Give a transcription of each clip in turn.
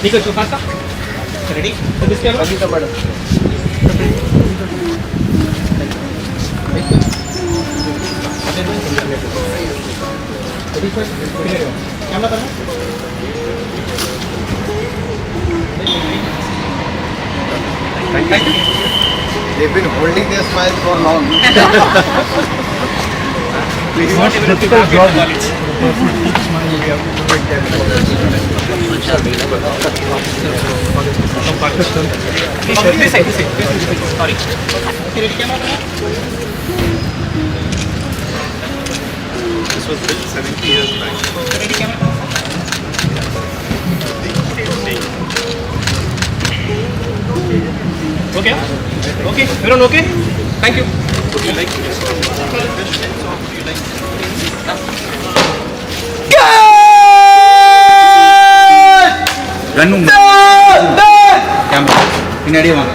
Nico, so fast. Ready? So this camera. Camera करना. They've been holding their smile for long. Please. Not even a difficult job. This side. Sorry. This was built 70 years back. Okay? Okay, everyone okay? Thank you. Would you like to Run camera. In idea one.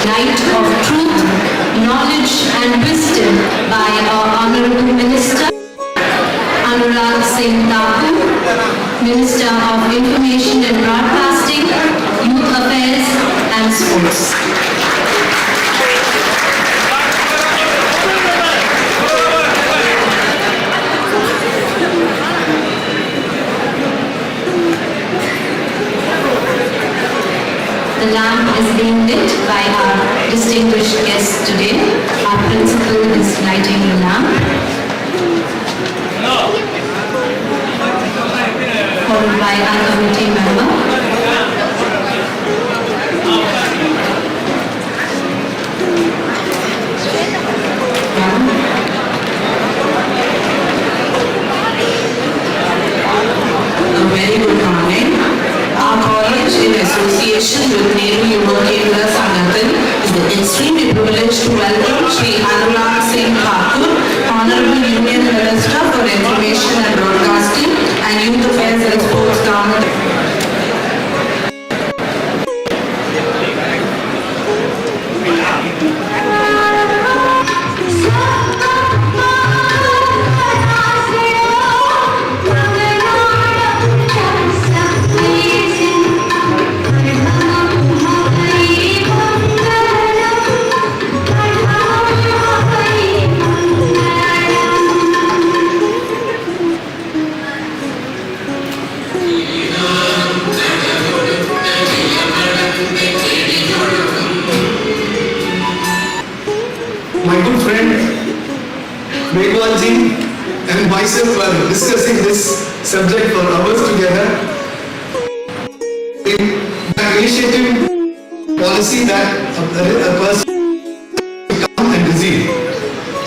Night of truth, knowledge and wisdom by our Honorable Minister Sh.Anurag Singh Thakur, Minister of Information and Broadcasting, Youth Affairs and Sports. The lamp is being lit by our distinguished guest today. Our principal is lighting the lamp, followed by our committee member. A very good morning. Our college, in association with Nehru Yuva Kendra Sangathan, is extremely privileged to welcome Sh.Anurag Singh Thakur, Honorable Union Minister for Information and Broadcasting and Youth Affairs and Sports, Government. My good friend Megwalji and myself were discussing this subject for hours together. The initiative policy that a person come and receive.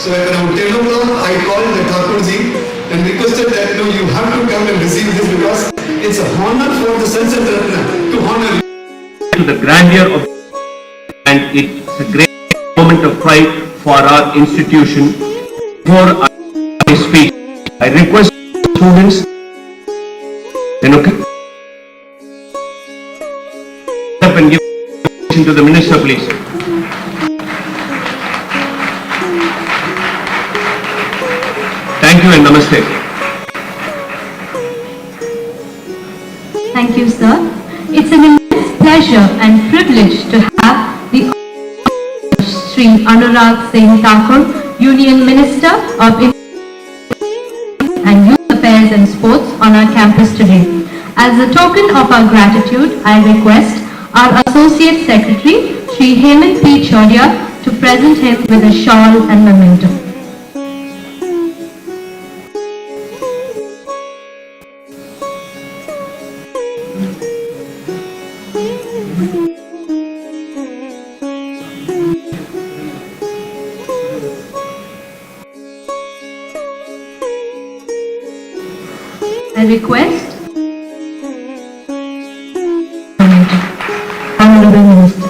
So at around 10 o'clock I called the Thakurji and requested that no, you have to come and receive this because it's a honor for the Sansad Ratna to honor you. To the grandeur of, and it's a great moment of pride for our institution. Before I speak, I request students, up and give to the minister, please. Thank you and namaste. Thank you, sir. It's an immense pleasure and privilege to have the Sh.Anurag Singh Thakur, Union Minister of Information and Youth Affairs and Sports on our campus today. As a token of our gratitude, I request our Associate Secretary, Shri Hemant P. Choudhary, to present him with a shawl and memento. I request Honorable Minister.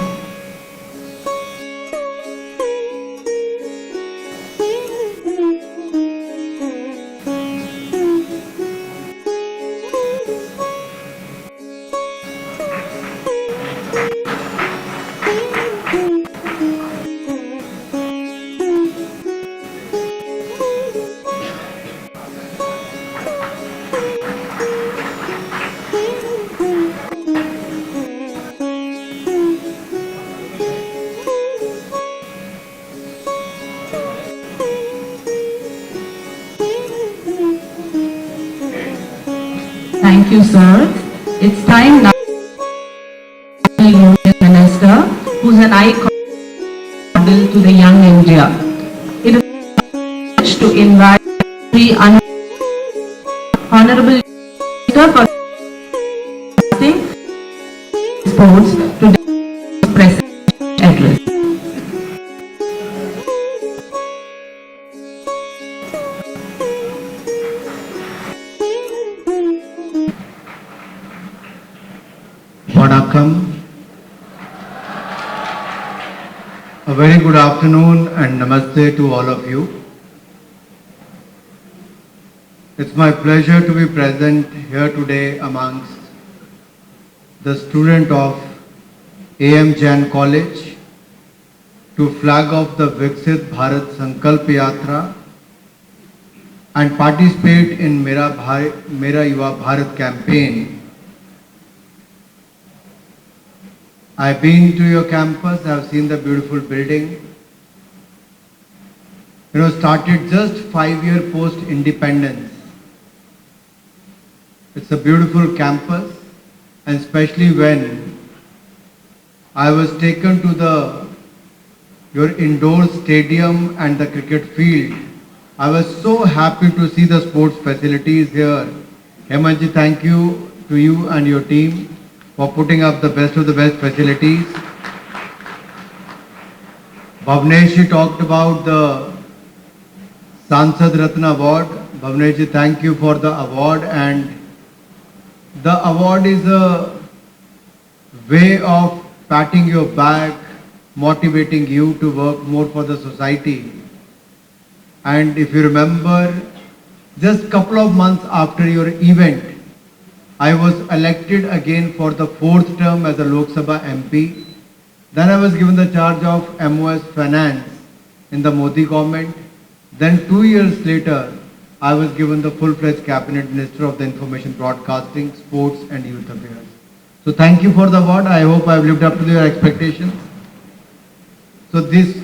Thank you, sir. It's time now the Union Minister, who's an icon model to the young India. It is a privilege to invite Sh.Anurag Sir, for sports to press address. Vanakkam. A very good afternoon and namaste to all of you. It's my pleasure to be present here today amongst the student of AM Jain College to flag off the Viksit Bharat Sankalp Yatra and participate in Mera Yuva Bharat campaign. I've been to your campus, I've seen the beautiful building. Started just 5 years post-independence. It's a beautiful campus, and especially when I was taken to your indoor stadium and the cricket field, I was so happy to see the sports facilities here. Hemanji, thank you to you and your team for putting up the best of the best facilities. Bhavnesh talked about the Sansad Ratna Award. Bhavnesh, thank you for the award, and the award is a way of patting your back, motivating you to work more for the society. And if you remember, just a couple of months after your event, I was elected again for the 4th term as a Lok Sabha MP. Then I was given the charge of MOS Finance in the Modi government. Then 2 years later, I was given the full-fledged Cabinet Minister of the Information Broadcasting, Sports and Youth Affairs. So thank you for the award. I hope I have lived up to your expectations. So this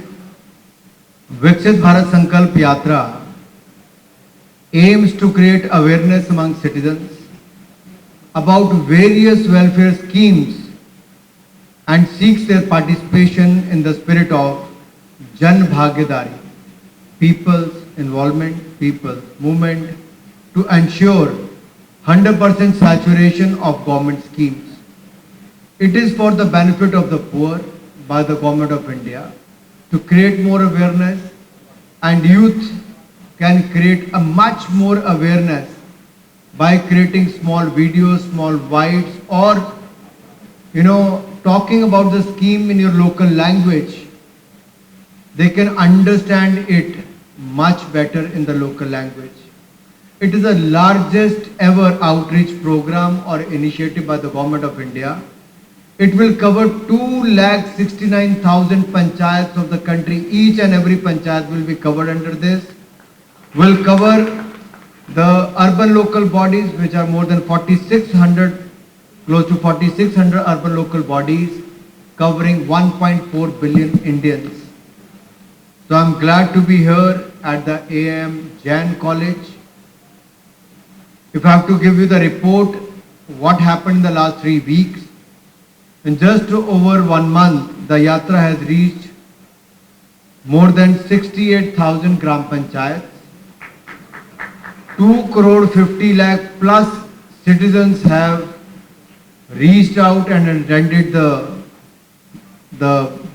Viksit Bharat Sankalp Yatra aims to create awareness among citizens about various welfare schemes and seeks their participation in the spirit of Jan Bhagidari, people's involvement, people's movement, to ensure 100% saturation of government schemes. It is for the benefit of the poor by the Government of India to create more awareness, and youth can create a much more awareness by creating small videos, small bites, or talking about the scheme in your local language. They can understand it much better in the local language. It is the largest ever outreach program or initiative by the Government of India. It will cover 2,69,000 panchayats of the country. Each and every panchayat will be covered under this. Will cover the urban local bodies, which are more than 4,600, close to 4,600 urban local bodies, covering 1.4 billion Indians. So I'm glad to be here at the AM Jain College. If I have to give you the report, what happened in the last 3 weeks, in just over 1 month, the Yatra has reached more than 68,000 Gram Panchayats. 2 crore 50 lakh plus citizens have reached out and attended the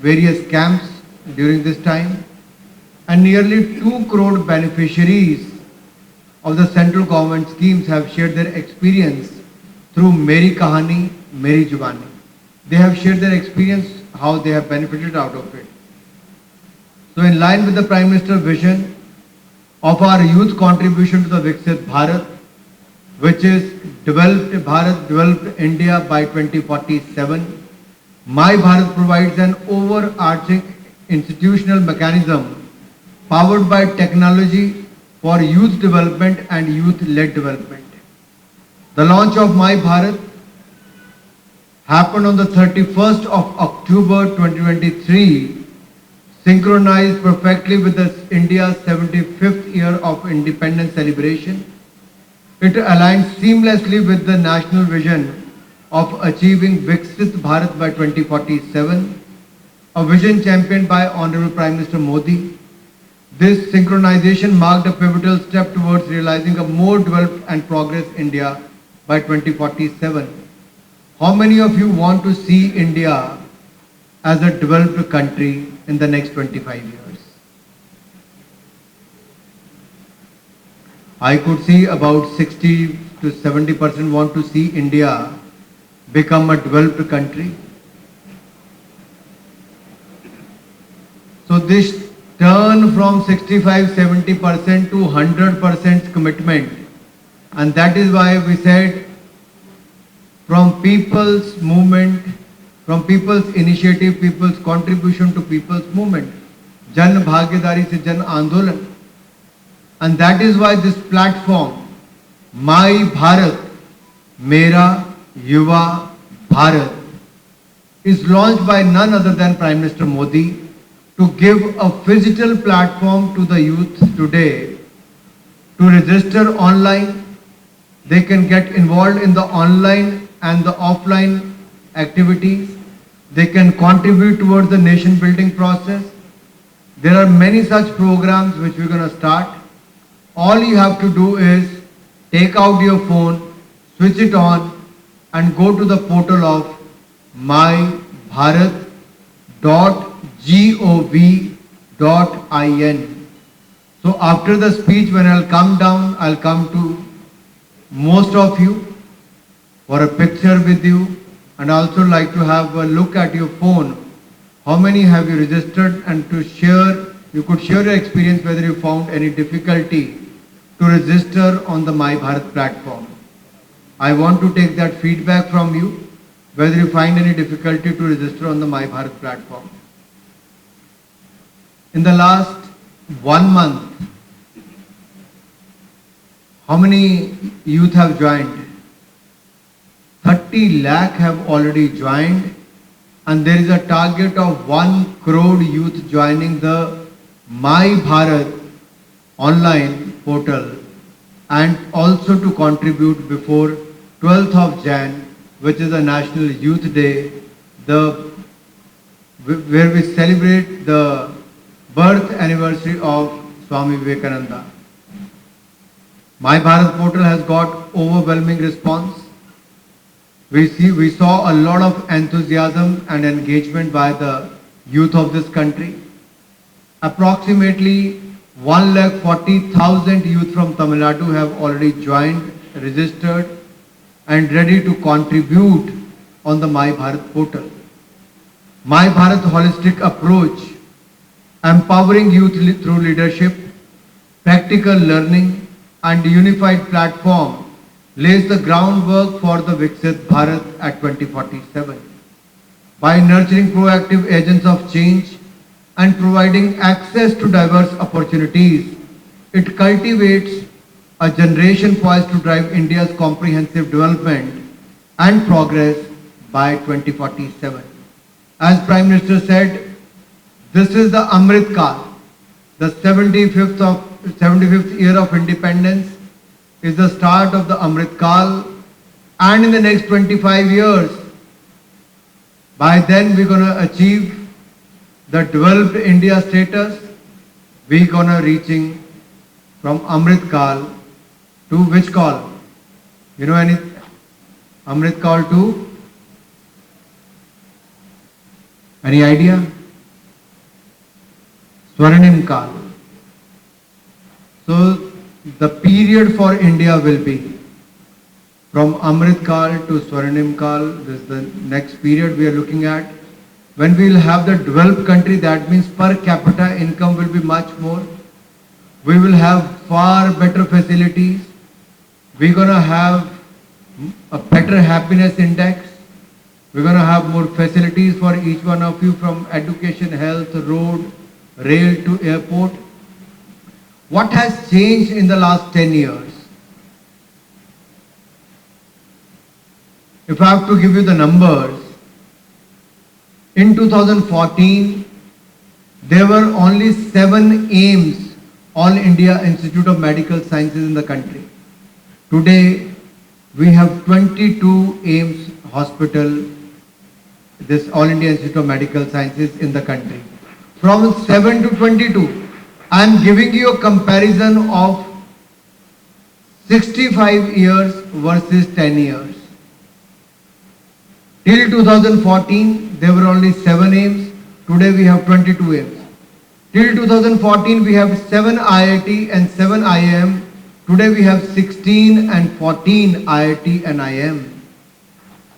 various camps during this time, and nearly 2 crore beneficiaries of the central government schemes have shared their experience through Meri Kahani, Meri Jubani. They have shared their experience, how they have benefited out of it. So in line with the Prime Minister's vision of our youth contribution to the Viksit Bharat, which is developed Bharat, developed India by 2047, My Bharat provides an overarching institutional mechanism powered by technology for youth development and youth-led development. The launch of My Bharat happened on the 31st of October 2023, synchronized perfectly with India's 75th year of independence celebration. It aligns seamlessly with the national vision of achieving Viksit Bharat by 2047, a vision championed by Honorable Prime Minister Modi. This synchronization marked a pivotal step towards realizing a more developed and progress India by by 2047. How many of you want to see India as a developed country in the next 25 years? I could see about 60 to 70% want to see India become a developed country. So this turn from 65-70% to 100% commitment, and that is why we said from people's movement, from people's initiative, people's contribution to people's movement, Jan Bhagidari se Jan Andolan. And that is why this platform, My Bharat, Mera Yuva Bharat, is launched by none other than Prime Minister Modi to give a physical platform to the youth today to register online. They can get involved in the online and the offline activities. They can contribute towards the nation building process. There are many such programs which we're going to start. All you have to do is take out your phone, switch it on, and go to the portal of mybharat.gov.in. So after the speech, when I'll come down, I'll come to most of you for a picture with you, and also like to have a look at your phone. How many have you registered, and to share, you could share your experience whether you found any difficulty to register on the My Bharat platform. I want to take that feedback from you, whether you find any difficulty to register on the My Bharat platform. In the last 1 month, how many youth have joined? 30 lakh have already joined, and there is a target of 1 crore youth joining the My Bharat online portal, and also to contribute before 12th of Jan, which is a National Youth Day, where we celebrate the birth anniversary of Swami Vivekananda. My Bharat portal has got overwhelming response. We saw a lot of enthusiasm and engagement by the youth of this country. Approximately 140,000 youth from Tamil Nadu have already joined, registered, and ready to contribute on the My Bharat portal. My Bharat holistic approach, empowering youth through leadership, practical learning, and unified platform, lays the groundwork for the Viksit Bharat at 2047. By nurturing proactive agents of change and providing access to diverse opportunities, it cultivates a generation poised to drive India's comprehensive development and progress by 2047. As Prime Minister said, this is the Amrit Kal, the 75th year of independence is the start of the Amrit Kal, and in the next 25 years, by then we're going to achieve the developed India status. We're going to reaching from Amrit Kal to which Kal? You know any Amrit Kal to? Any idea? Swarnim Kal. So the period for India will be from Amrit Kal to Swarnim Kal. This is the next period we are looking at. When we will have the developed country, that means per capita income will be much more. We will have far better facilities. We're going to have a better happiness index. We're going to have more facilities for each one of you, from education, health, road, rail to airport. What has changed in the last 10 years? If I have to give you the numbers, in 2014, there were only 7 AIIMS, All India Institute of Medical Sciences in the country. Today, we have 22 AIIMS hospital, this All India Institute of Medical Sciences in the country. From 7 to 22, I am giving you a comparison of 65 years versus 10 years. Till 2014, there were only 7 aims. Today we have 22 aims. Till 2014, we have 7 IIT and 7 IIM. Today we have 16 and 14 IIT and IIM.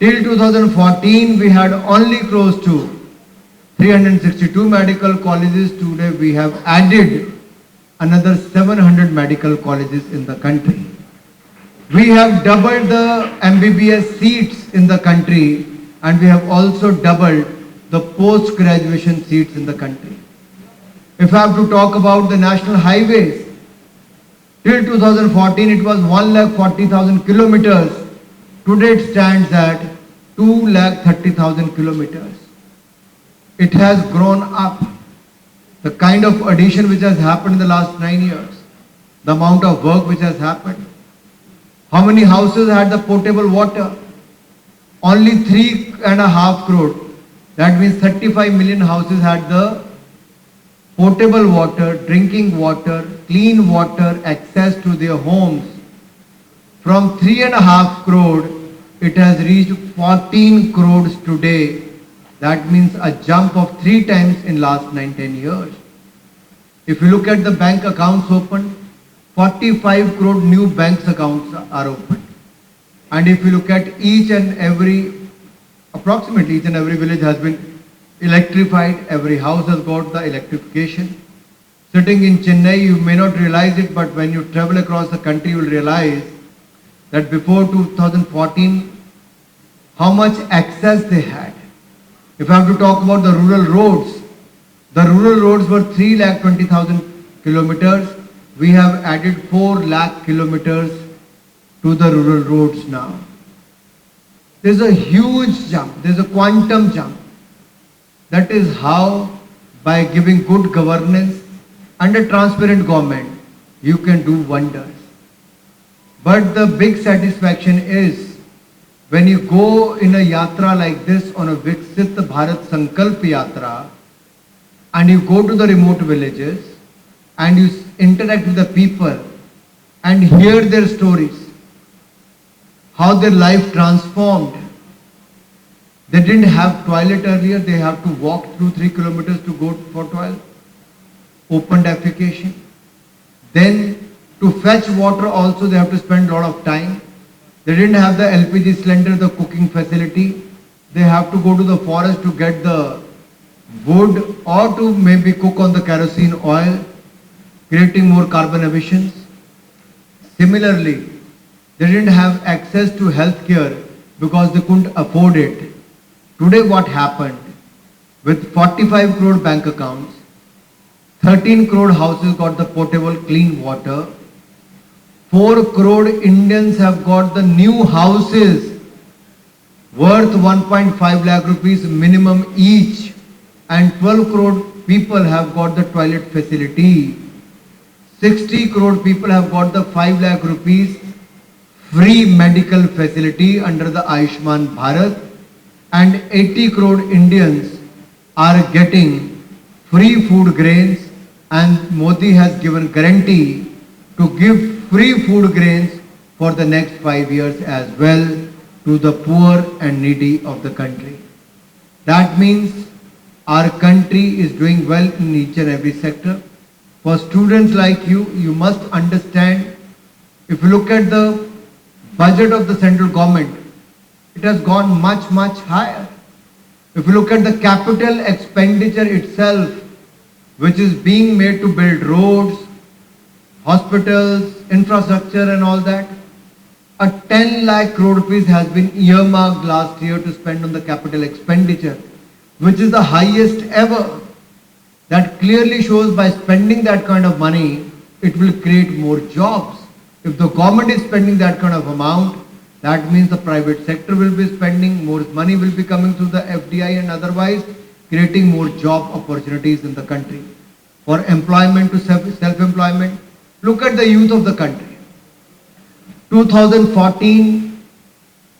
Till 2014, we had only close to 362 medical colleges. Today we have added another 700 medical colleges in the country. We have doubled the MBBS seats in the country, and we have also doubled the post-graduation seats in the country. If I have to talk about the national highways, till 2014 it was 1,40,000 kilometers. Today it stands at 2,30,000 kilometers. It has grown up. The kind of addition which has happened in the last 9 years, the amount of work which has happened. How many houses had the potable water? Only 3.5 crore. That means 35 million houses had the potable water, drinking water, clean water, access to their homes. From 3.5 crore, it has reached 14 crores today. That means a jump of 3 times in last 9-10 years. If you look at the bank accounts opened, 45 crore new banks accounts are opened. And if you look at approximately each and every village has been electrified, every house has got the electrification. Sitting in Chennai, you may not realize it, but when you travel across the country, you will realize that before 2014, how much access they had. If I have to talk about the rural roads were 3,20,000 kilometers. We have added 4 lakh kilometers to the rural roads now. There's a huge jump, there's a quantum jump. That is how, by giving good governance and a transparent government, you can do wonders. But the big satisfaction is when you go in a yatra like this, on a Viksit Bharat Sankalp Yatra, and you go to the remote villages and you interact with the people and hear their stories, how their life transformed. They didn't have toilet earlier, they have to walk through 3 kilometers to go for toilet. Open defecation. Then to fetch water also they have to spend a lot of time. They didn't have the LPG cylinder, the cooking facility. They have to go to the forest to get the wood or to maybe cook on the kerosene oil, creating more carbon emissions. Similarly, they didn't have access to healthcare because they couldn't afford it. Today what happened? With 45 crore bank accounts, 13 crore houses got the potable clean water, 4 crore Indians have got the new houses worth 1.5 lakh rupees minimum each, and 12 crore people have got the toilet facility. 60 crore people have got the 5 lakh rupees free medical facility under the Ayushman Bharat, and 80 crore Indians are getting free food grains, and Modi has given guarantee to give free food grains for the next 5 years as well to the poor and needy of the country. That means our country is doing well in each and every sector. For students like you, you must understand, if you look at the budget of the central government, it has gone much, much higher. If you look at the capital expenditure itself, which is being made to build roads, hospitals, infrastructure and all that, a 10 lakh crore rupees has been earmarked last year to spend on the capital expenditure, which is the highest ever. That clearly shows by spending that kind of money, it will create more jobs. If the government is spending that kind of amount, that means the private sector will be spending, more money will be coming through the FDI and otherwise creating more job opportunities in the country. For employment to self-employment, look at the youth of the country. 2014,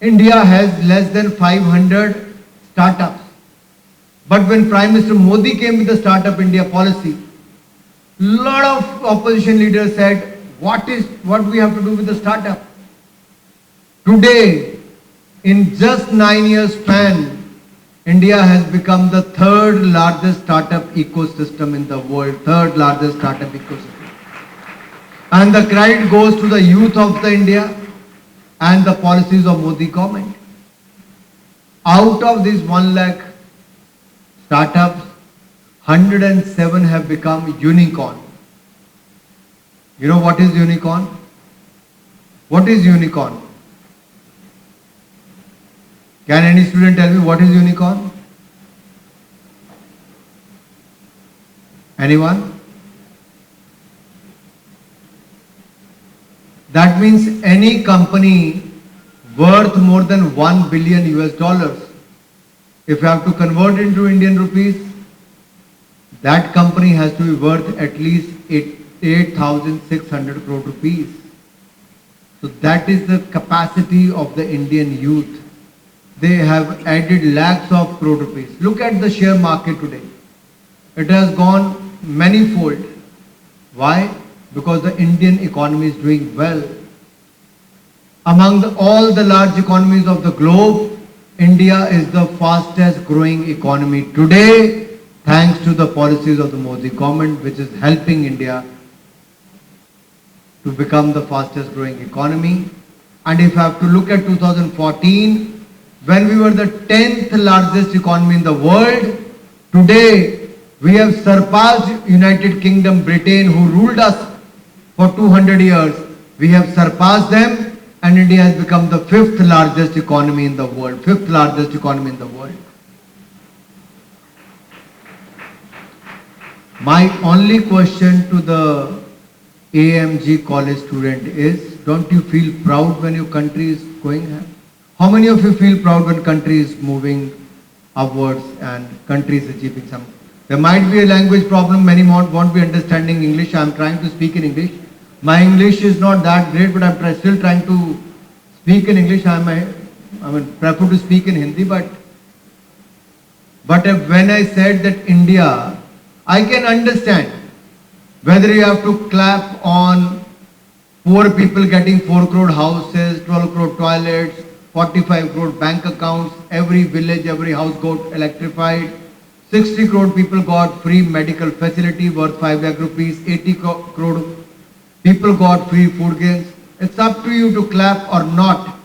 India has less than 500 startups. But when Prime Minister Modi came with the Startup India policy, lot of opposition leaders said, what we have to do with the startup. Today, in just 9 years span, India has become the third largest startup ecosystem in the world, third largest startup ecosystem. And the credit goes to the youth of the India and the policies of Modi government. Out of these 1 lakh startups, 107 have become unicorn. You know what is unicorn? What is unicorn? Can any student tell me what is unicorn? Anyone? That means any company worth more than 1 billion US dollars. If you have to convert into Indian rupees, that company has to be worth at least 8,600 crore rupees. So that is the capacity of the Indian youth. They have added lakhs of crore rupees. Look at the share market today. It has gone manifold. Why? Because the Indian economy is doing well. Among all the large economies of the globe, India is the fastest growing economy today, thanks to the policies of the Modi government, which is helping India to become the fastest growing economy. And if I have to look at 2014, when we were the 10th largest economy in the world, today we have surpassed United Kingdom, Britain, who ruled us for 200 years. We have surpassed them, and India has become the 5th largest economy in the world. 5th largest economy in the world. My only question to the AMG college student is, don't you feel proud when your country is going ahead? How many of you feel proud when country is moving upwards and country is achieving some? There might be a language problem, many won't be understanding English. I am trying to speak in English. My English is not that great, but I am still trying to speak in English. I prefer to speak in Hindi, but when I said that India, I can understand whether you have to clap on poor people getting 4 crore houses, 12 crore toilets, 45 crore bank accounts, every village, every house got electrified, 60 crore people got free medical facility worth 5 lakh rupees, 80 crore people got free food grains. It's up to you to clap or not.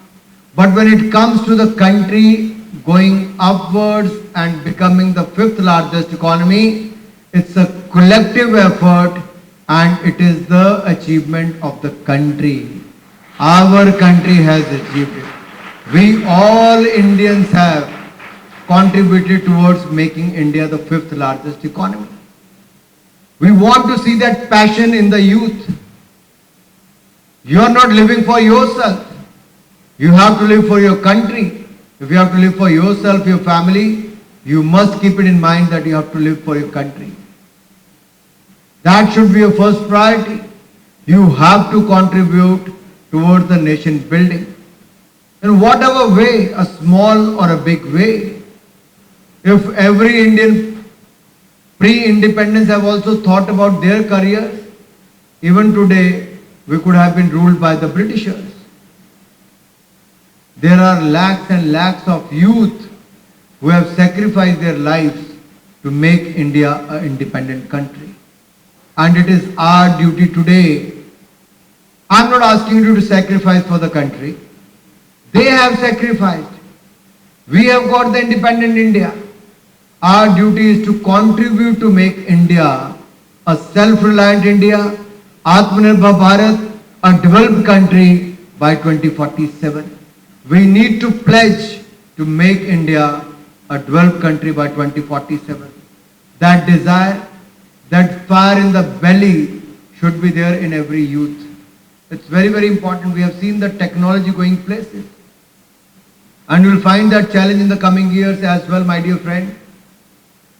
But when it comes to the country going upwards and becoming the 5th largest economy, it's a collective effort and it is the achievement of the country. Our country has achieved it. We all Indians have contributed towards making India the 5th largest economy. We want to see that passion in the youth. You are not living for yourself. You have to live for your country. If you have to live for yourself, your family, you must keep it in mind that you have to live for your country. That should be your first priority. You have to contribute towards the nation building. In whatever way, a small or a big way. If every Indian pre-independence have also thought about their careers, even today we could have been ruled by the Britishers. There are lakhs and lakhs of youth who have sacrificed their lives to make India an independent country. And it is our duty today. I'm not asking you to sacrifice for the country. They have sacrificed. We have got the independent India. Our duty is to contribute to make India a self-reliant India, Atmanirbhar Bharat, a developed country by 2047. We need to pledge to make India a developed country by 2047. That desire, that fire in the belly should be there in every youth. It's very, very important. We have seen the technology going places. And you will find that challenge in the coming years as well, my dear friend.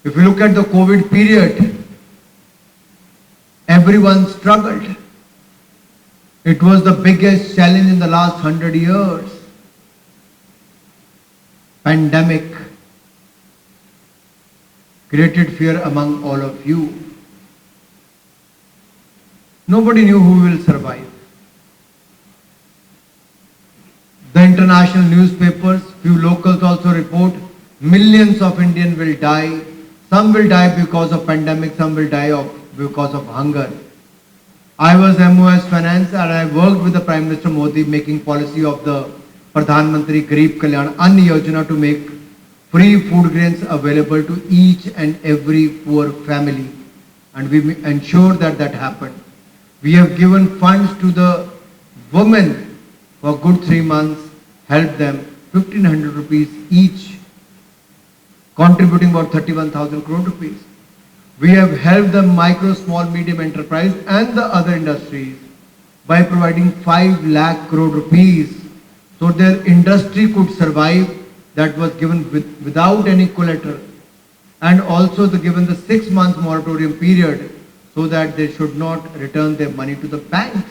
If you look at the COVID period, everyone struggled. It was the biggest challenge in the last 100 years. Pandemic created fear among all of you. nobody knew who will survive. The international newspapers, few locals also report millions of Indians will die. Some will die because of pandemic, some will die because of hunger. I was MOS Finance and I worked with the Prime Minister Modi making policy of the Pradhan Mantri Garib Kalyan Ann Yojana to make free food grains available to each and every poor family. And we ensure that that happened. We have given funds to the women for good 3 months, helped them 1,500 rupees each, contributing about 31,000 crore rupees. We have helped the micro, small, medium enterprise and the other industries by providing 5 lakh crore rupees so their industry could survive. That was given without any collateral, and also given the 6 months moratorium period so that they should not return their money to the banks.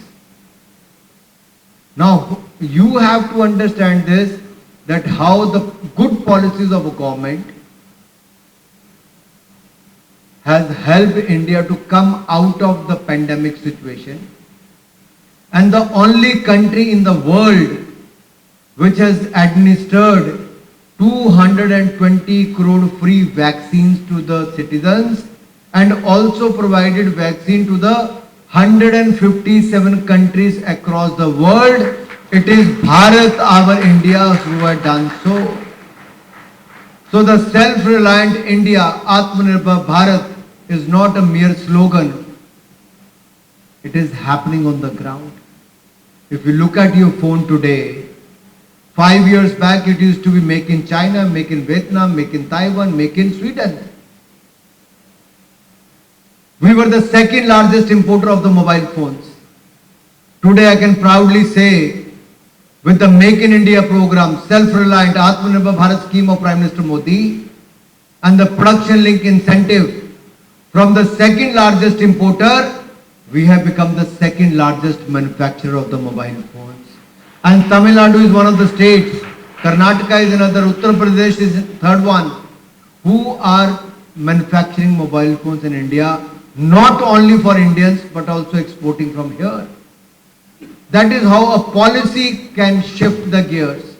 Now, you have to understand this, that how the good policies of a government has helped India to come out of the pandemic situation, and the only country in the world which has administered 220 crore free vaccines to the citizens and also provided vaccine to the 157 countries across the world. It is Bharat, our India, who had done so. So the self-reliant India, Atmanirbhar Bharat, is not a mere slogan. It is happening on the ground. If you look at your phone today, 5 years back it used to be make in China, make in Vietnam, make in Taiwan, make in Sweden. We were the second largest importer of the mobile phones. Today I can proudly say, with the Make in India program, self-reliant Atmanirbhar Bharat scheme of Prime Minister Modi and the production link incentive, from the second largest importer, we have become the second largest manufacturer of the mobile phones. And Tamil Nadu is one of the states, Karnataka is another, Uttar Pradesh is third one, who are manufacturing mobile phones in India, not only for Indians but also exporting from here. That is how a policy can shift the gears.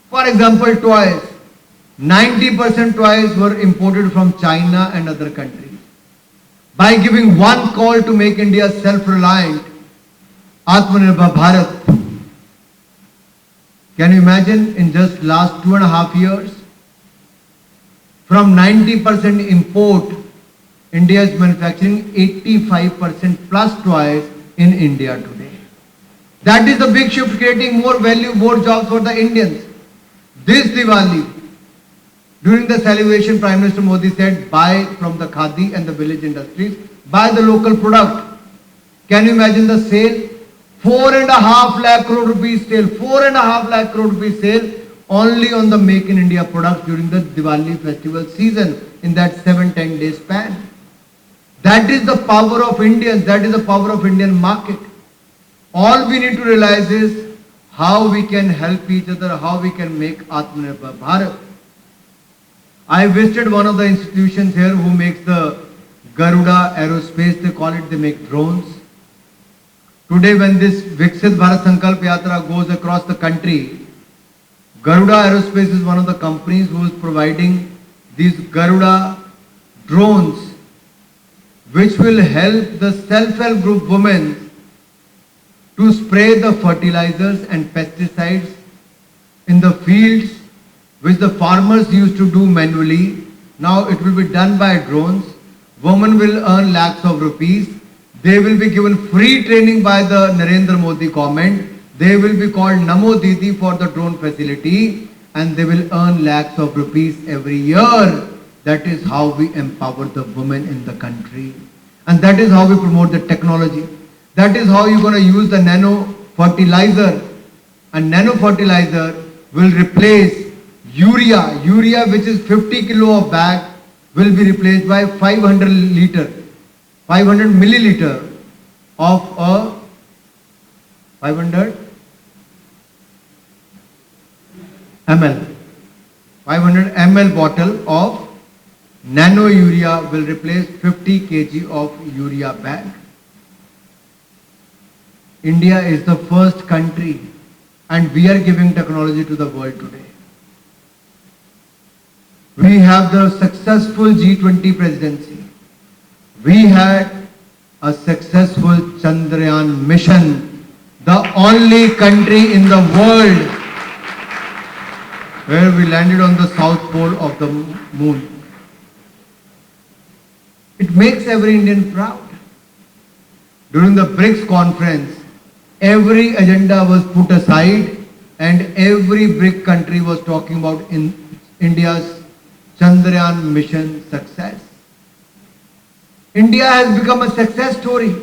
For example, toys. 90% toys were imported from China and other countries. By giving one call to make India self-reliant, Atmanirbhar Bharat, can you imagine in just last 2.5 years, from 90% import, India is manufacturing 85% plus toys in India today. That is the big shift, creating more value, more jobs for the Indians. This Diwali, during the celebration, Prime Minister Modi said, buy from the khadi and the village industries, buy the local product. Can you imagine the sale? 4.5 lakh crore rupees sale, 4.5 lakh crore rupees sale only on the Make in India products during the Diwali festival season in that 7-10 day span. That is the power of Indians, that is the power of Indian market. All we need to realize is how we can help each other, how we can make Atmanirbhar Bharat. I visited one of the institutions here who makes the Garuda aerospace, they call it, they make drones. Today when this Viksit Bharat Sankalp Yatra goes across the country, Garuda Aerospace is one of the companies who is providing these Garuda drones, which will help the self-help group women to spray the fertilizers and pesticides in the fields which the farmers used to do manually. Now it will be done by drones. Women will earn lakhs of rupees. They will be given free training by the Narendra Modi government. They will be called Namo Didi for the drone facility, and they will earn lakhs of rupees every year. That is how we empower the women in the country. And that is how we promote the technology. That is how you're going to use the nano fertilizer. And nano fertilizer will replace urea. Urea, which is 50 kilo of bag, will be replaced by 500 milliliter of a 500 ml. 500 ml bottle of nano urea will replace 50 kg of urea bag. India is the first country and we are giving technology to the world today. We have the successful G20 presidency. We had a successful Chandrayaan mission, the only country in the world where we landed on the south pole of the moon. It makes every Indian proud. During the BRICS conference, every agenda was put aside and every BRIC country was talking about India's Chandrayaan mission success. India has become a success story.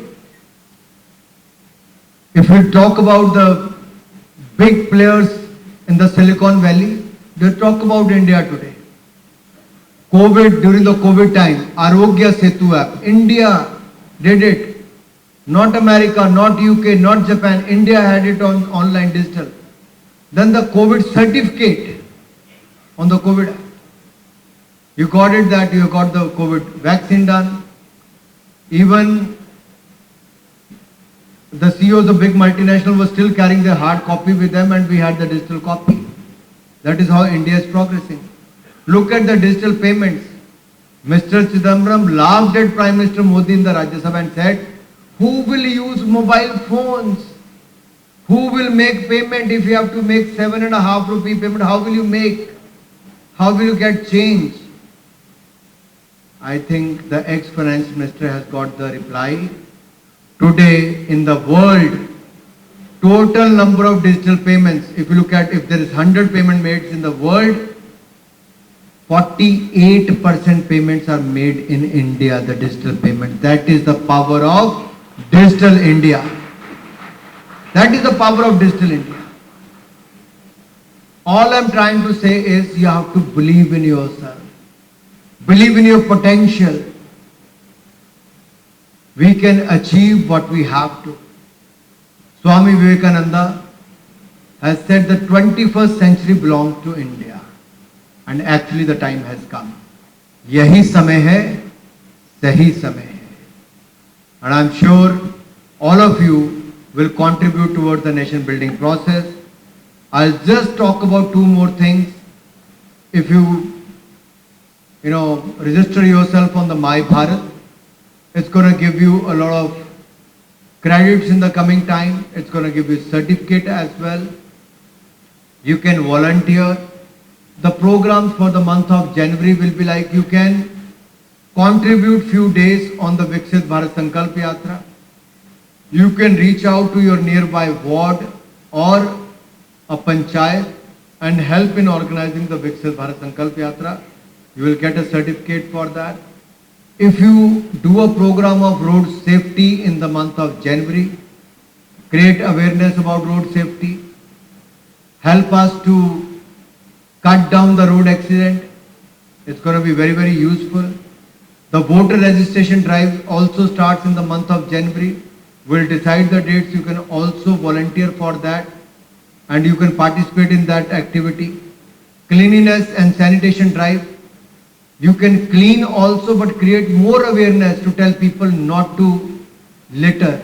If we talk about the big players in the Silicon Valley, they talk about India today. During the COVID time, Arogya Setu app, India did it. Not America, not UK, not Japan. India had it on online digital. Then the COVID certificate on the COVID app. You got it that you got the COVID vaccine done. Even the CEOs of big multinational were still carrying their hard copy with them and we had the digital copy. That is how India is progressing. Look at the digital payments. Mr. Chidambaram laughed at Prime Minister Modi in the Rajya Sabha and said, who will use mobile phones? Who will make payment if you have to make 7.5 rupee payment? How will you make? How will you get change? I think the ex-finance minister has got the reply. Today in the world, total number of digital payments, if you look at if there is 100 payment made in the world, 48% payments are made in India, the digital payment. That is the power of Digital India. That is the power of Digital India. All I'm trying to say is you have to believe in yourself. Believe in your potential. We can achieve what we have to. Swami Vivekananda has said the 21st century belongs to India. And actually the time has come. Yahi samay hai, sahi samay hai. And I'm sure all of you will contribute towards the nation building process. I'll just talk about two more things. If you register yourself on the My Bharat, it's going to give you a lot of credits in the coming time. It's going to give you a certificate as well. You can volunteer. The programs for the month of January will be like you can contribute few days on the Viksit Bharat Sankalp Yatra. You can reach out to your nearby ward or a panchayat and help in organizing the Viksit Bharat Sankalp Yatra. You will get a certificate for that. If you do a program of road safety in the month of January, create awareness about road safety, help us to cut down the road accident. It's going to be very, very useful. The voter registration drive also starts in the month of January. We'll decide the dates. You can also volunteer for that and you can participate in that activity. Cleanliness and sanitation drive. You can clean also but create more awareness to tell people not to litter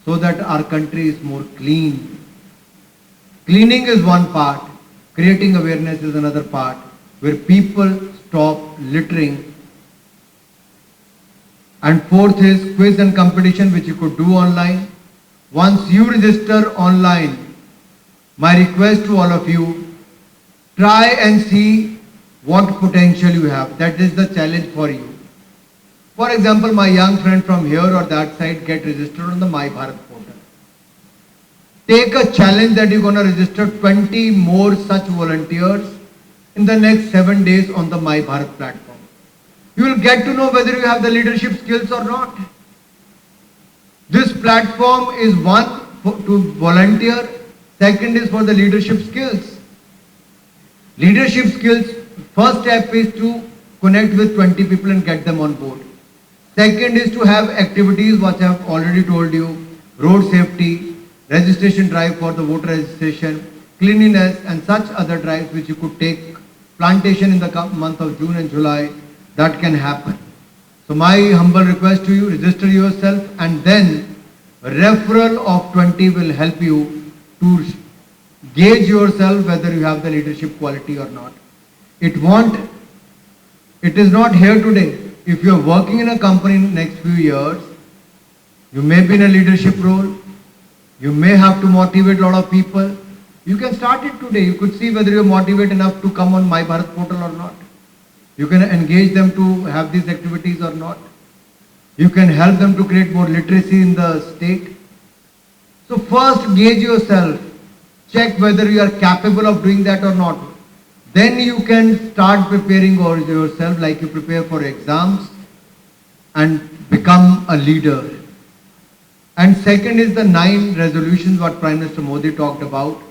so that our country is more clean. Cleaning is one part. Creating awareness is another part where people stop littering. And fourth is quiz and competition which you could do online. Once you register online, my request to all of you, try and see what potential you have. That is the challenge for you. For example, my young friend from here or that side get registered on the My Bharat portal. Take a challenge that you're going to register 20 more such volunteers in the next 7 days on the My Bharat platform. You will get to know whether you have the leadership skills or not. This platform is one to volunteer, second is for the leadership skills. Leadership skills, first step is to connect with 20 people and get them on board. Second is to have activities which I have already told you, road safety, registration drive for the voter registration, cleanliness and such other drives which you could take, plantation in the month of June and July, that can happen. So my humble request to you, register yourself and then Referral of 20 will help you to gauge yourself whether you have the leadership quality or not. It is not here today. If you are working in a company in the next few years, you may be in a leadership role, you may have to motivate a lot of people. You can start it today. You could see whether you are motivated enough to come on My Bharat portal or not. You can engage them to have these activities or not. You can help them to create more literacy in the state. So first gauge yourself, check whether you are capable of doing that or not. Then you can start preparing yourself like you prepare for exams and become a leader. And second is the 9 resolutions what Prime Minister Modi talked about.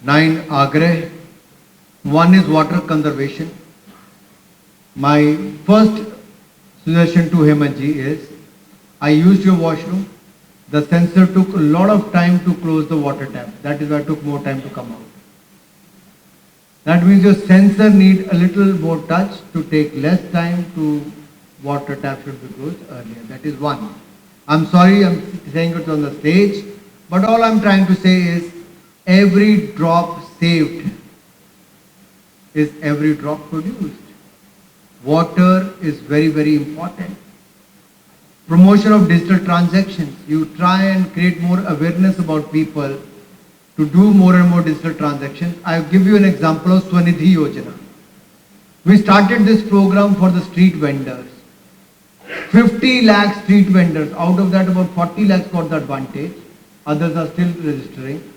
9 Agrah. One is water conservation. My first suggestion to Hemant ji is, I used your washroom. The sensor took a lot of time to close the water tap. That is why it took more time to come out. That means your sensor need a little more touch to take less time to water tap should be closed earlier. That is one. I'm sorry I'm saying it on the stage, but all I'm trying to say is every drop saved is every drop produced. Water is very, very important. Promotion of digital transactions. You try and create more awareness about people to do more and more digital transactions. I'll give you an example of Swanidhi Yojana. We started this program for the street vendors. 50 lakh street vendors. Out of that, about 40 lakhs got the advantage. Others are still registering.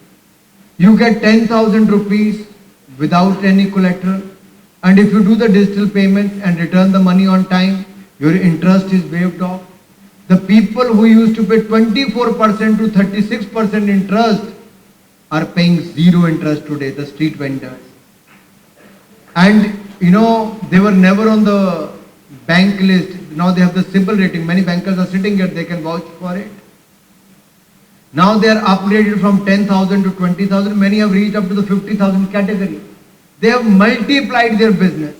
You get 10,000 rupees without any collateral. And if you do the digital payments and return the money on time, your interest is waived off. The people who used to pay 24% to 36% interest are paying 0 interest today, the street vendors. And they were never on the bank list. Now they have the simple rating. Many bankers are sitting here, they can vouch for it. Now they are upgraded from 10,000 to 20,000. Many have reached up to the 50,000 category. They have multiplied their business.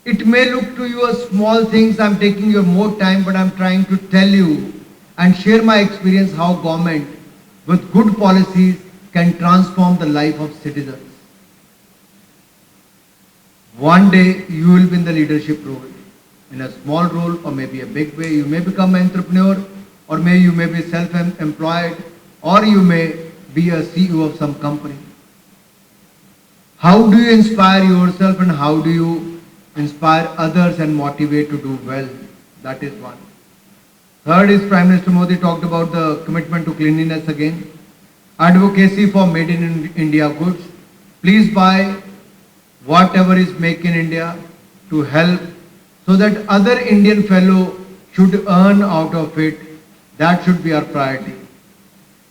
It may look to you as small things, I'm taking you more time, but I'm trying to tell you and share my experience how government with good policies can transform the life of citizens. One day you will be in the leadership role, in a small role or maybe a big way. You may become an entrepreneur, or you may be self-employed, or you may be a CEO of some company. How do you inspire yourself and how do you inspire others and motivate to do well? That is one. Third is Prime Minister Modi talked about the commitment to cleanliness again. Advocacy for made in India goods. Please buy whatever is made in India to help so that other Indian fellow should earn out of it. That should be our priority.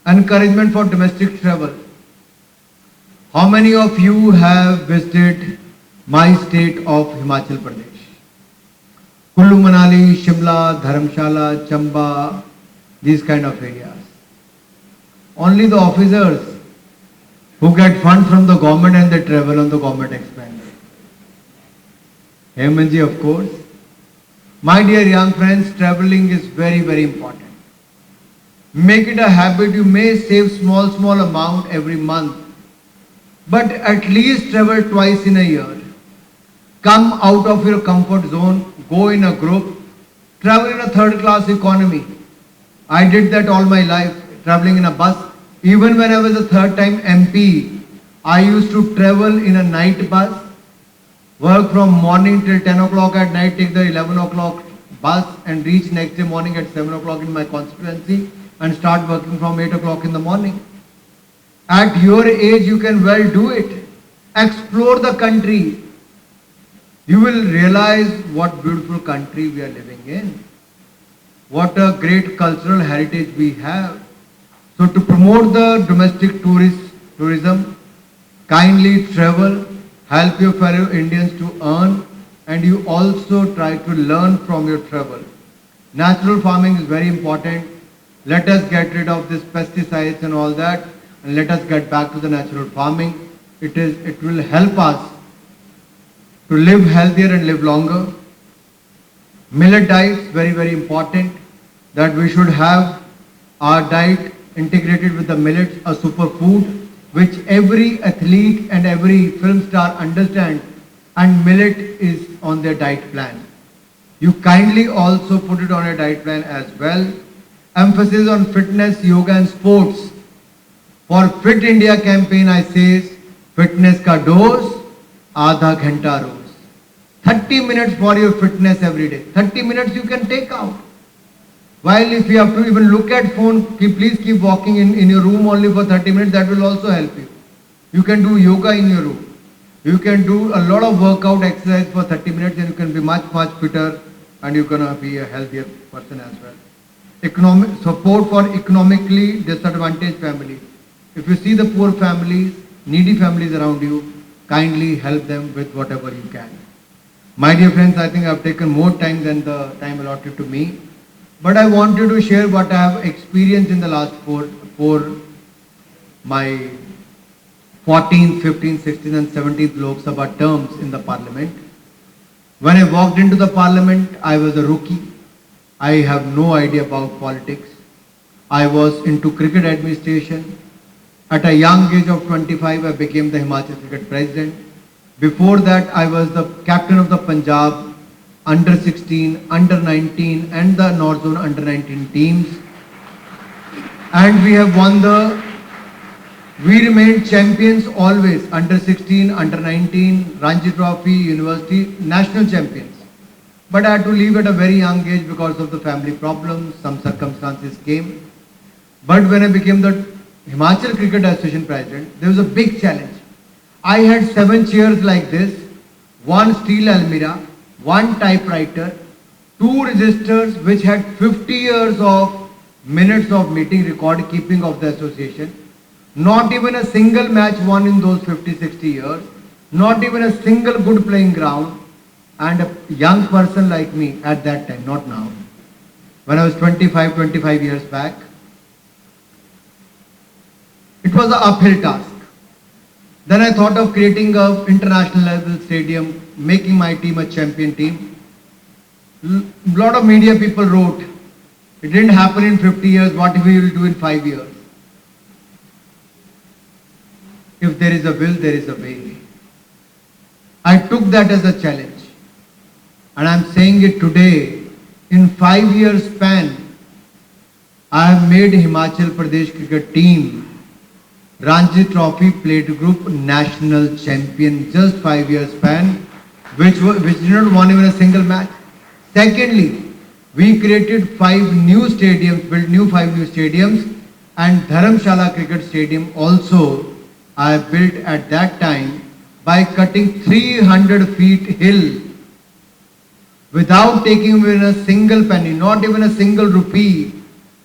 Encouragement for domestic travel. How many of you have visited my state of Himachal Pradesh? Kullu Manali, Shimla, Dharamshala, Chamba, these kind of areas. Only the officers who get funds from the government and they travel on the government expense. Hemant ji, of course. My dear young friends, traveling is very, very important. Make it a habit. You may save small amount every month, but at least travel twice in a year. Come out of your comfort zone, go in a group, travel in a third class economy. I did that all my life, traveling in a bus. Even when I was a third time MP, I used to travel in a night bus, work from morning till 10 o'clock at night, take the 11 o'clock bus and reach next day morning at 7 o'clock in my constituency and start working from 8 o'clock in the morning. At your age, you can well do it. Explore the country. You will realize what beautiful country we are living in. What a great cultural heritage we have. So to promote the domestic tourism, kindly travel, help your fellow Indians to earn, and you also try to learn from your travel. Natural farming is very important. Let us get rid of this pesticides and all that, and let us get back to the natural farming. It will help us to live healthier and live longer. Millet diets, very, very important, that we should have Our diet integrated with the millets, a superfood which every athlete and every film star understands, and millet is on their diet plan. You kindly also put it on a diet plan as well. Emphasis on fitness, yoga and sports. For Fit India campaign, I say, fitness ka dose, आधा घंटा रोज. 30 minutes for your fitness every day. 30 minutes you can take out. While if you have to even look at phone, please keep walking in your room only for 30 minutes. That will also help you. You can do yoga in your room. You can do a lot of workout exercise for 30 minutes and you can be much fitter and you're going to be a healthier person as well. Economic support for economically disadvantaged families. If you see the poor families, needy families around you, kindly help them with whatever you can. My dear friends, I think I have taken more time than the time allotted to me, but I wanted to share what I have experienced in the last my 14th, 15th, 16th and 17th Lok Sabha terms in the parliament. When I walked into the parliament, I was a rookie. I have no idea about politics. I was into cricket administration. At a young age of 25, I became the Himachal cricket president. Before that, I was the captain of the Punjab under 16, under 19 and the North Zone under 19 teams. And we remained champions always, under 16, under 19, Ranji Trophy, University, national champions. But I had to leave at a very young age because of the family problems, some circumstances came. But when I became the Himachal Cricket Association President, there was a big challenge. I had 7 chairs like this, 1 steel almirah, 1 typewriter, 2 registers which had 50 years of minutes of meeting record keeping of the association. Not even a single match won in those 50-60 years, not even a single good playing ground, and a young person like me at that time, not now. When I was 25 years back, it was an uphill task. Then I thought of creating an international level stadium, making my team a champion team. A lot of media people wrote, it didn't happen in 50 years, what we will do in 5 years. If there is a will, there is a way. I took that as a challenge. And I'm saying it today, in 5 years span, I have made Himachal Pradesh cricket team Ranji Trophy Plate Group national champion, just 5 years span, which did not won even a single match. Secondly, we created 5 new stadiums, built 5 new stadiums, and Dharamshala Cricket Stadium also I built at that time by cutting 300 feet hill without taking even a single penny, not even a single rupee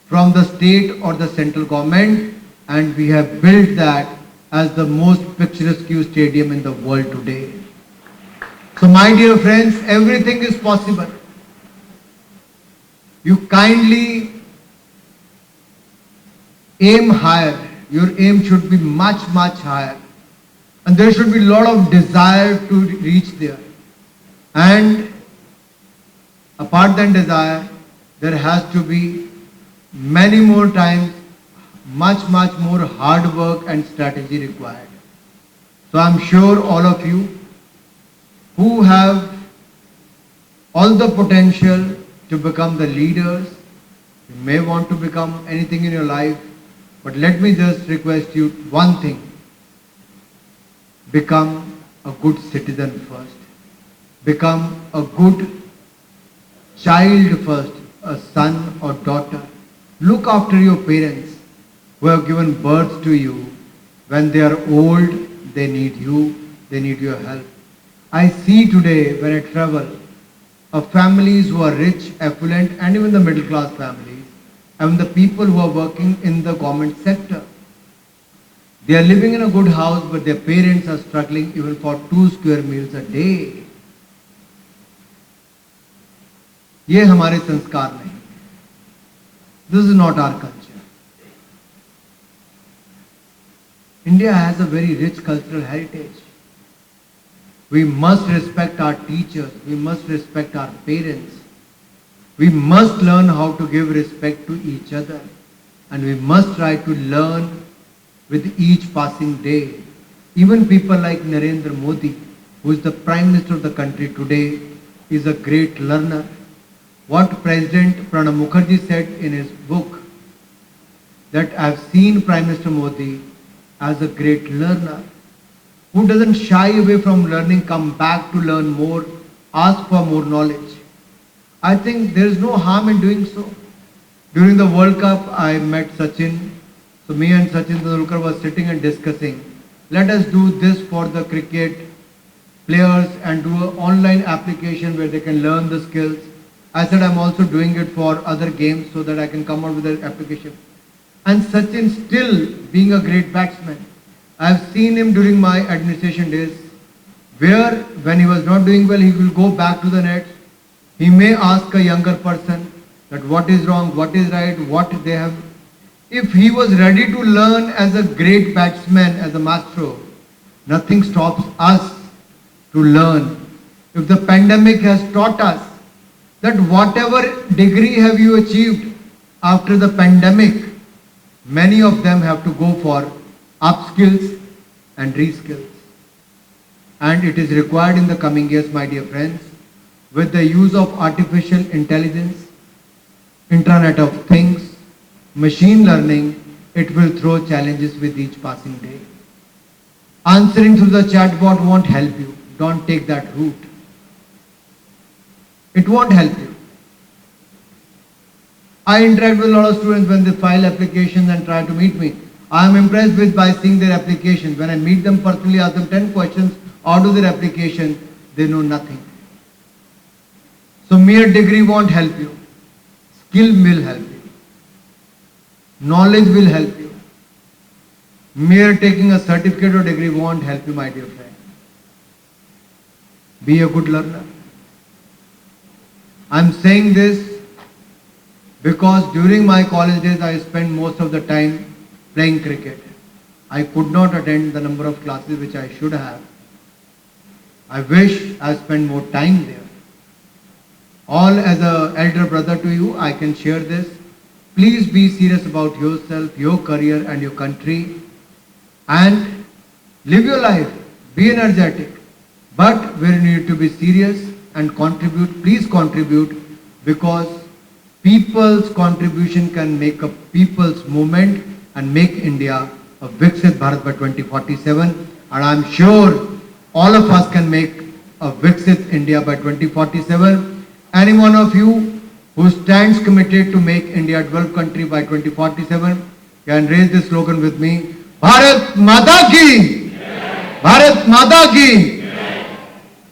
from the state or the central government, and we have built that as the most picturesque stadium in the world today. So my dear friends, everything is possible. You kindly aim higher. Your aim should be much higher. And there should be a lot of desire to reach there. And apart than desire, there has to be many more times, much more hard work and strategy required. So I'm sure all of you who have all the potential to become the leaders, you may want to become anything in your life, but let me just request you one thing. Become a good citizen first. Become a good child first, a son or daughter. Look after your parents who have given birth to you. When they are old, they need you, they need your help. I see today when I travel, families who are rich, affluent, and even the middle class families, and the people who are working in the government sector. They are living in a good house, but their parents are struggling even for 2 square meals a day. ये हमारे संस्कार नहीं. This is not our culture. India has a very rich cultural heritage. We must respect our teachers. We must respect our parents. We must learn how to give respect to each other. and we must try to learn with each passing day. Even people like Narendra Modi, who is the Prime Minister of the country today, is a great learner. What President Pranab Mukherjee said in his book, that I have seen Prime Minister Modi as a great learner, who doesn't shy away from learning, come back to learn more, ask for more knowledge. I think there is no harm in doing so. During the World Cup, I met Sachin. So me and Sachin Tendulkar was sitting and discussing, let us do this for the cricket players and do an online application where they can learn the skills. I said I'm also doing it for other games so that I can come out with an application. And Sachin, still being a great batsman, I have seen him during my administration days, where when he was not doing well, he will go back to the nets. He may ask a younger person that what is wrong, what is right, what they have. If he was ready to learn as a great batsman, as a maestro, nothing stops us to learn. If the pandemic has taught us that whatever degree have you achieved after the pandemic, many of them have to go for upskills and reskills. And it is required in the coming years, my dear friends, with the use of artificial intelligence, Internet of Things, machine learning, it will throw challenges with each passing day. Answering through the chatbot won't help you. Don't take that route. It won't help you. I interact with a lot of students when they file applications and try to meet me. I am impressed with by seeing their applications. When I meet them personally, ask them 10 questions out of their application, they know nothing. So mere degree won't help you. Skill will help you. Knowledge will help you. Mere taking a certificate or degree won't help you, my dear friend. Be a good learner. I'm saying this because during my college days I spent most of the time playing cricket. I could not attend the number of classes which I should have. I wish I spent more time there. All as an elder brother to you, I can share this. Please be serious about yourself, your career and your country, and live your life. Be energetic. But where you need to be serious and contribute, please contribute, because people's contribution can make a people's movement and make India a Viksit Bharat by 2047. And I'm sure all of us can make a Viksit India by 2047. Any one of you who stands committed to make India a developed country by 2047 can raise this slogan with me. Bharat Mata Ki! Bharat Mata Ki!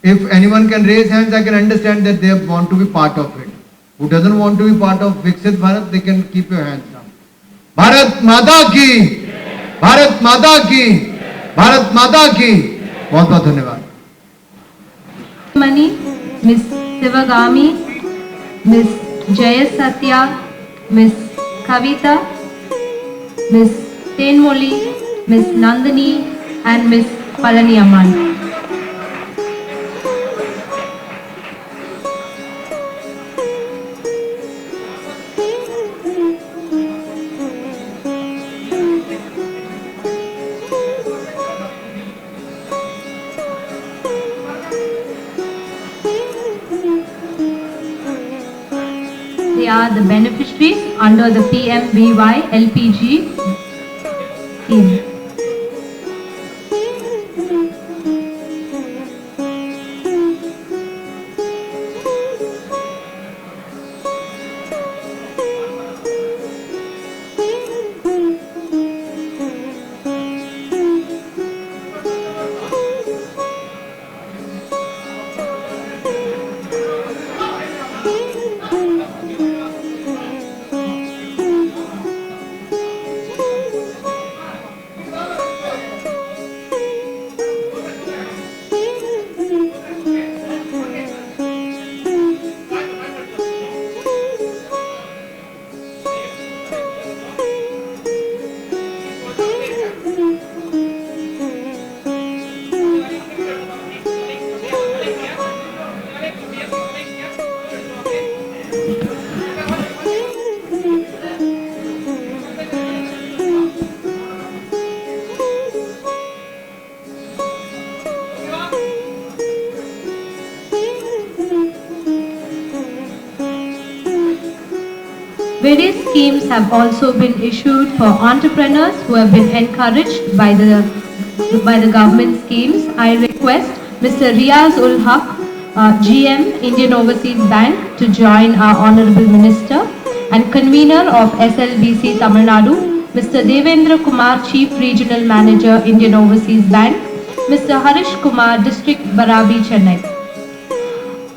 If anyone can raise hands, I can understand that they want to be part of it. Who doesn't want to be part of Viksit Bharat, they can keep your hands down. Bharat Mata Ki! Bharat Mata Ki! Bharat Mata Ki! बहुत बहुत धन्यवाद. Mani, Miss Sivagami, Miss Jaya Satya, Miss Kavita, Miss Tenmoli, Miss Nandini and Miss Palani Amman. They are the beneficiaries under the PMVY LPG scheme. Various schemes have also been issued for entrepreneurs who have been encouraged by the government schemes. I request Mr. Riaz ul Haq, GM, Indian Overseas Bank, to join our Honorable Minister, and convener of SLBC Tamil Nadu, Mr. Devendra Kumar, Chief Regional Manager, Indian Overseas Bank, Mr. Harish Kumar, District Barabi, Chennai.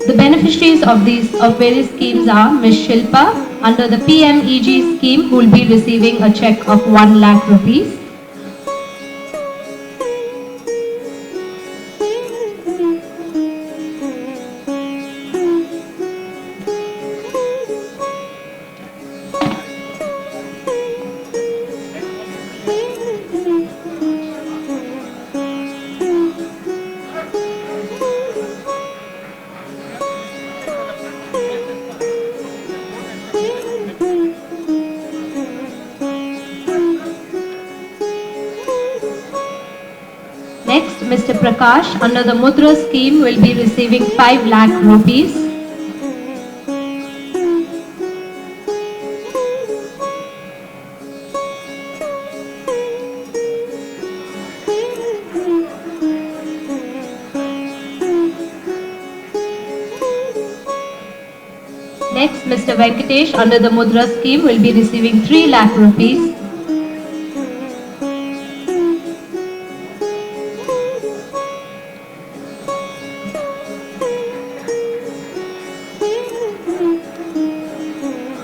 The beneficiaries of various schemes are Ms. Shilpa under the PMEG scheme, who will be receiving a check of 1 lakh rupees. Next, Mr. Prakash under the Mudra scheme will be receiving 5 lakh rupees. Next, Mr. Venkatesh under the Mudra scheme will be receiving 3 lakh rupees.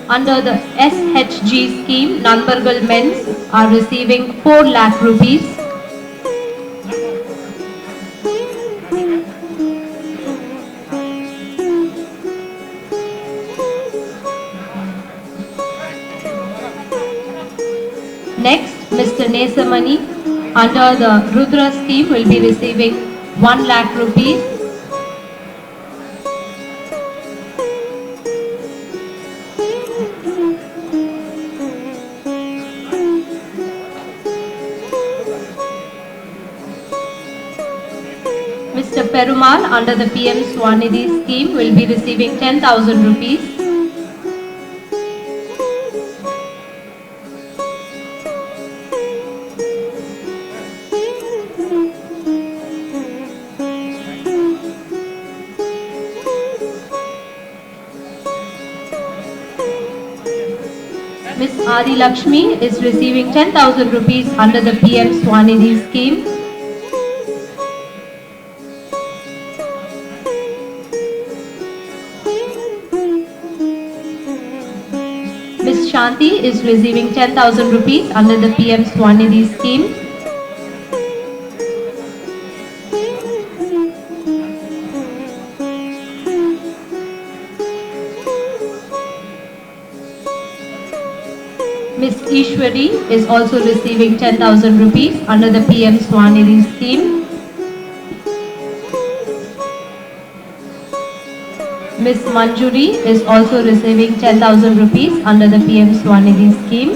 Under the SHG scheme, Nanbargal Men's are receiving 4 lakh rupees. Next, Mr. Nesamani under the Rudra scheme will be receiving 1 lakh rupees. Mr. Perumal under the PM Swanidhi scheme will be receiving 10,000 rupees. Ms. Adi Lakshmi is receiving 10,000 rupees under the PM Swanidhi scheme. Ms. Shanti is receiving 10,000 rupees under the PM Swanidhi scheme. Ms. Ishwari is also receiving 10,000 rupees under the PM Swanidhi scheme. Ms. Manjuri is also receiving 10,000 rupees under the PM Swanidhi scheme.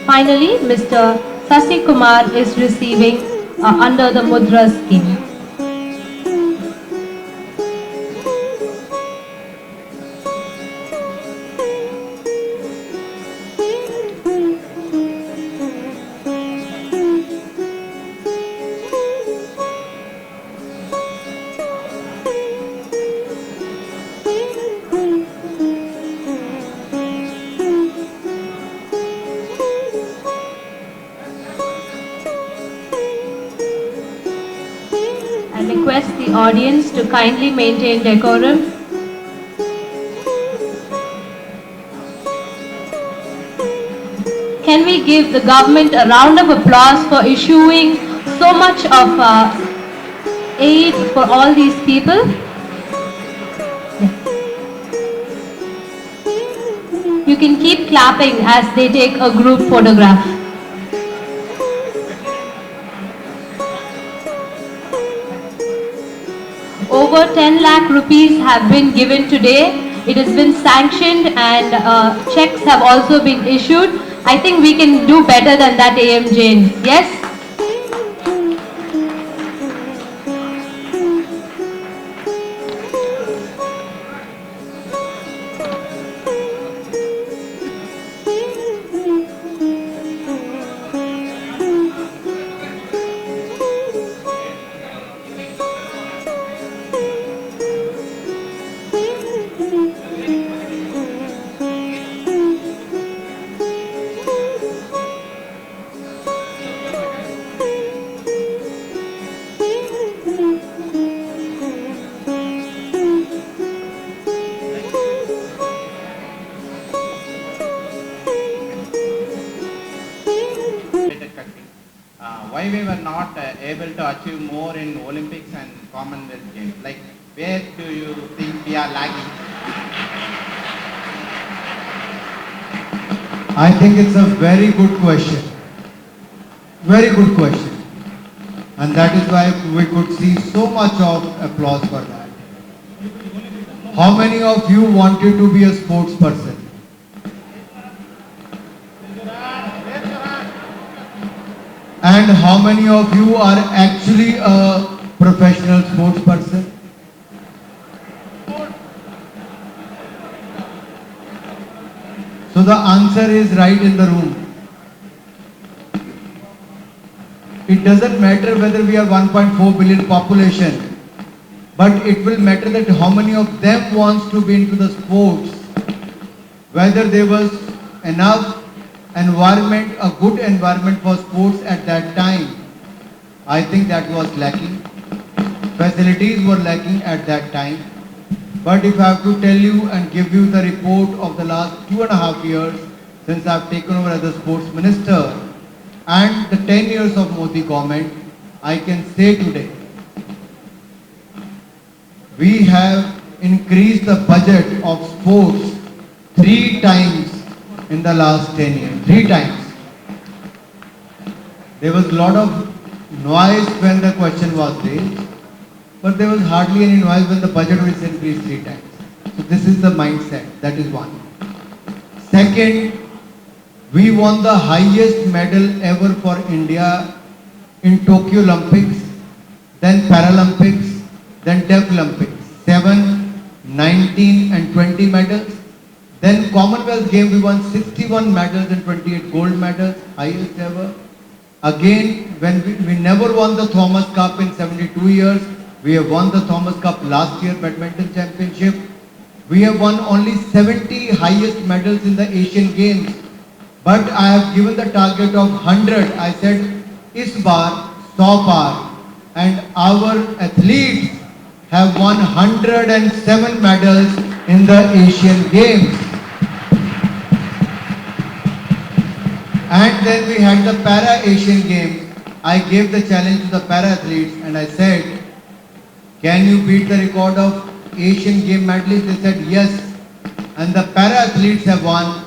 Finally, Mr. Sasi Kumar is receiving under the Mudra scheme. I request the audience to kindly maintain decorum. Can we give the government a round of applause for issuing so much of aid for all these people? You can keep clapping as they take a group photograph. Over 10 lakh rupees have been given today. It has been sanctioned and checks have also been issued. I think we can do better than that, AM Jain. Yes? why we were not able to achieve more in Olympics and Commonwealth Games? Like, where do you think we are lagging? I think it's a very good question. Very good question. And that is why we could see so much of applause for that. How many of you wanted to be a sports person? And how many of you are actually a professional sports person? So the answer is right in the room. It doesn't matter whether we are 1.4 billion population, but it will matter that how many of them wants to be into the sports, whether there was enough environment, a good environment for sports at that time. I think that was lacking. Facilities were lacking at that time. But if I have to tell you and give you the report of the last 2.5 years since I have taken over as the sports minister and the 10 years of Modi government, I can say today, we have increased the budget of sports 3 times in the last 10 years. 3 times. There was a lot of noise when the question was raised, but there was hardly any noise when the budget was increased 3 times. So this is the mindset. That is one. Second, we won the highest medal ever for India in Tokyo Olympics, then Paralympics, then Deaflympics. 7, 19 and 20 medals. Then Commonwealth Games we won 61 medals and 28 gold medals, highest ever. Again, when we never won the Thomas Cup in 72 years. We have won the Thomas Cup last year, badminton championship. We have won only 70 highest medals in the Asian Games. But I have given the target of 100. I said, is bar, 100 bar. And our athletes have won 107 medals in the Asian Games. And then we had the Para-Asian Games. I gave the challenge to the para-athletes and I said, can you beat the record of Asian Game medalists? They said yes. And the para-athletes have won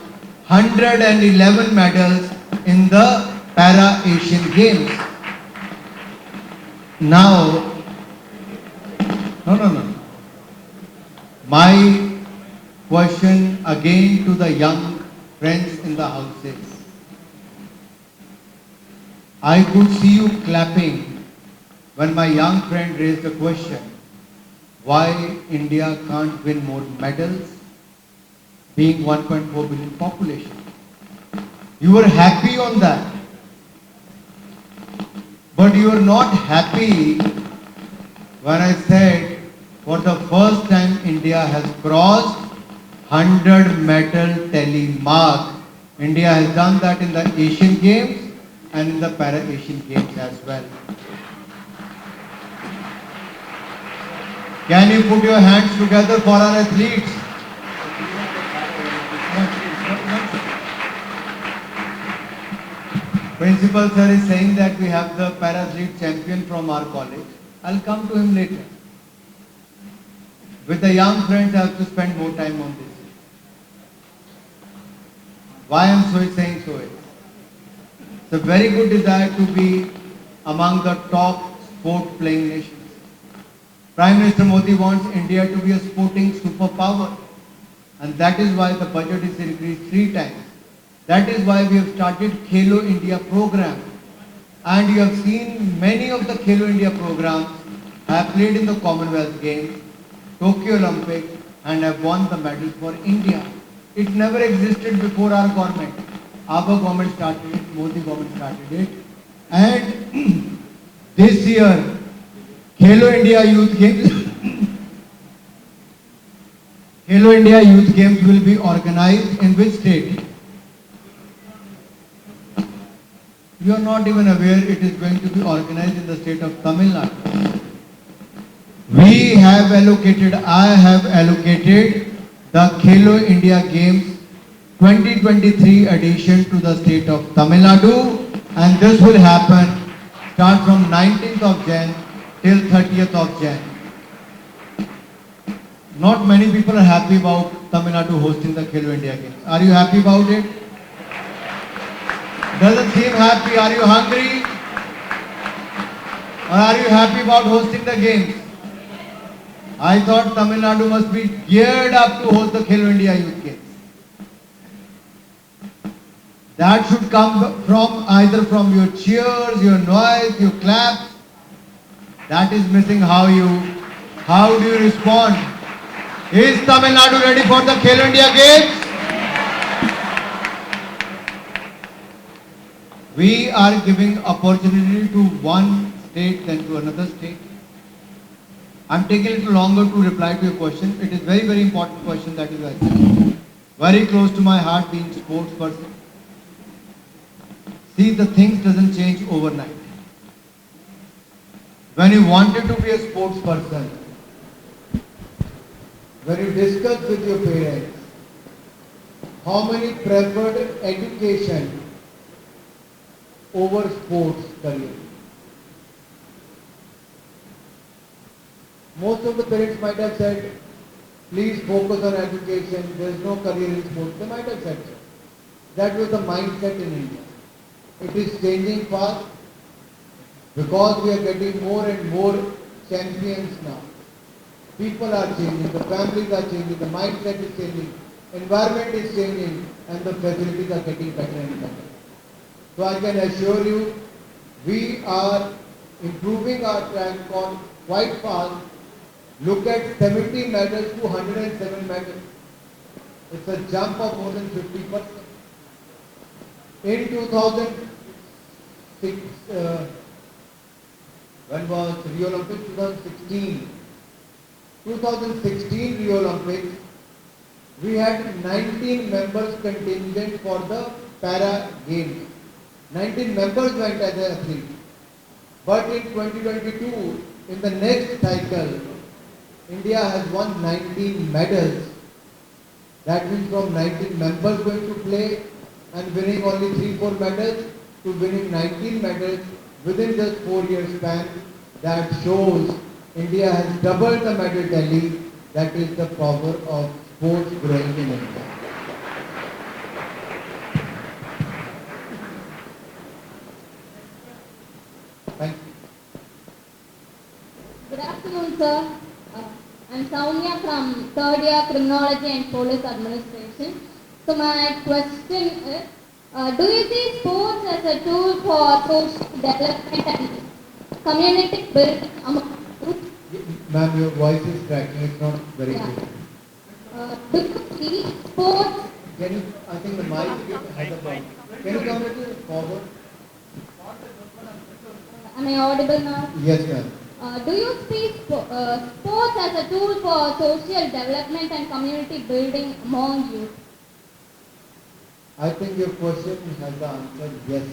111 medals in the Para-Asian Games. Now, no. My question again to the young friends in the houses. I could see you clapping when my young friend raised the question, why India can't win more medals being 1.4 billion population. You were happy on that. But you are not happy when I said for the first time India has crossed 100 medal tally mark. India has done that in the Asian Games and in the Para-Asian Games as well. Can you put your hands together for our athletes? Principal sir is saying that we have the para-athlete champion from our college. I'll come to him later. With the young friends, I have to spend more time on this. Why I am saying so is, it's a very good desire to be among the top sport playing nations. Prime Minister Modi wants India to be a sporting superpower, and that is why the budget is increased 3 times. That is why we have started Khelo India program, and you have seen many of the Khelo India programs have played in the Commonwealth Games, Tokyo Olympics, and have won the medals for India. It never existed before our government. Our government started it, Modi government started it, and this year Khelo India Youth Games Khelo India Youth Games will be organized in which state? You are not even aware it is going to be organized in the state of Tamil Nadu. We have allocated, I have allocated the Khelo India Games 2023 edition to the state of Tamil Nadu, and this will happen Start from 19th of Jan till 30th of Jan. Not many people are happy about Tamil Nadu hosting the Khelo India Games. Are you happy about it? Doesn't seem happy. Are you hungry? Or are you happy about hosting the games? I thought Tamil Nadu must be geared up to host the Khelo India Youth Games. That should come from either from your cheers, your noise, your claps. That is missing. How do you respond? Is Tamil Nadu ready for the Khelo India Games? We are giving opportunity to one state than to another state. I'm taking a little longer to reply to your question. It is very, very important question that you asked. Very close to my heart, being sports person. See, the things doesn't change overnight. When you wanted to be a sports person, when you discuss with your parents, how many preferred education over sports career? Most of the parents might have said, please focus on education, there is no career in sports. They might have said so. That was the mindset in India. It is changing fast because we are getting more and more champions now. People are changing, the families are changing, the mindset is changing, environment is changing, and the facilities are getting better and better. So I can assure you, we are improving our track record quite fast. Look at 70 medals to 107 medals. It's a jump of more than 50%. In 2006, when was Rio Olympics? 2016. 2016 Rio Olympics, we had 19 members contingent for the para games. 19 members went as an athlete. But in 2022, in the next cycle, India has won 19 medals. That means from 19 members going to play and winning only 3-4 medals to winning 19 medals within just 4 years span. That shows India has doubled the medal tally. That is the power of sports growing in India. Thank you. Good afternoon, sir. I'm Soumya from 3rd year Criminology and Police Administration. So my question is, do you see sports as a tool for social development and community building among youth? Ma'am, your voice is cracking, it's not very clear. Do you see sports? Can you, I think the mic has a problem. Can you come a little forward? Am I audible now? Yes, ma'am. Do you see sports as a tool for social development and community building among youth? I think your question has the answer yes,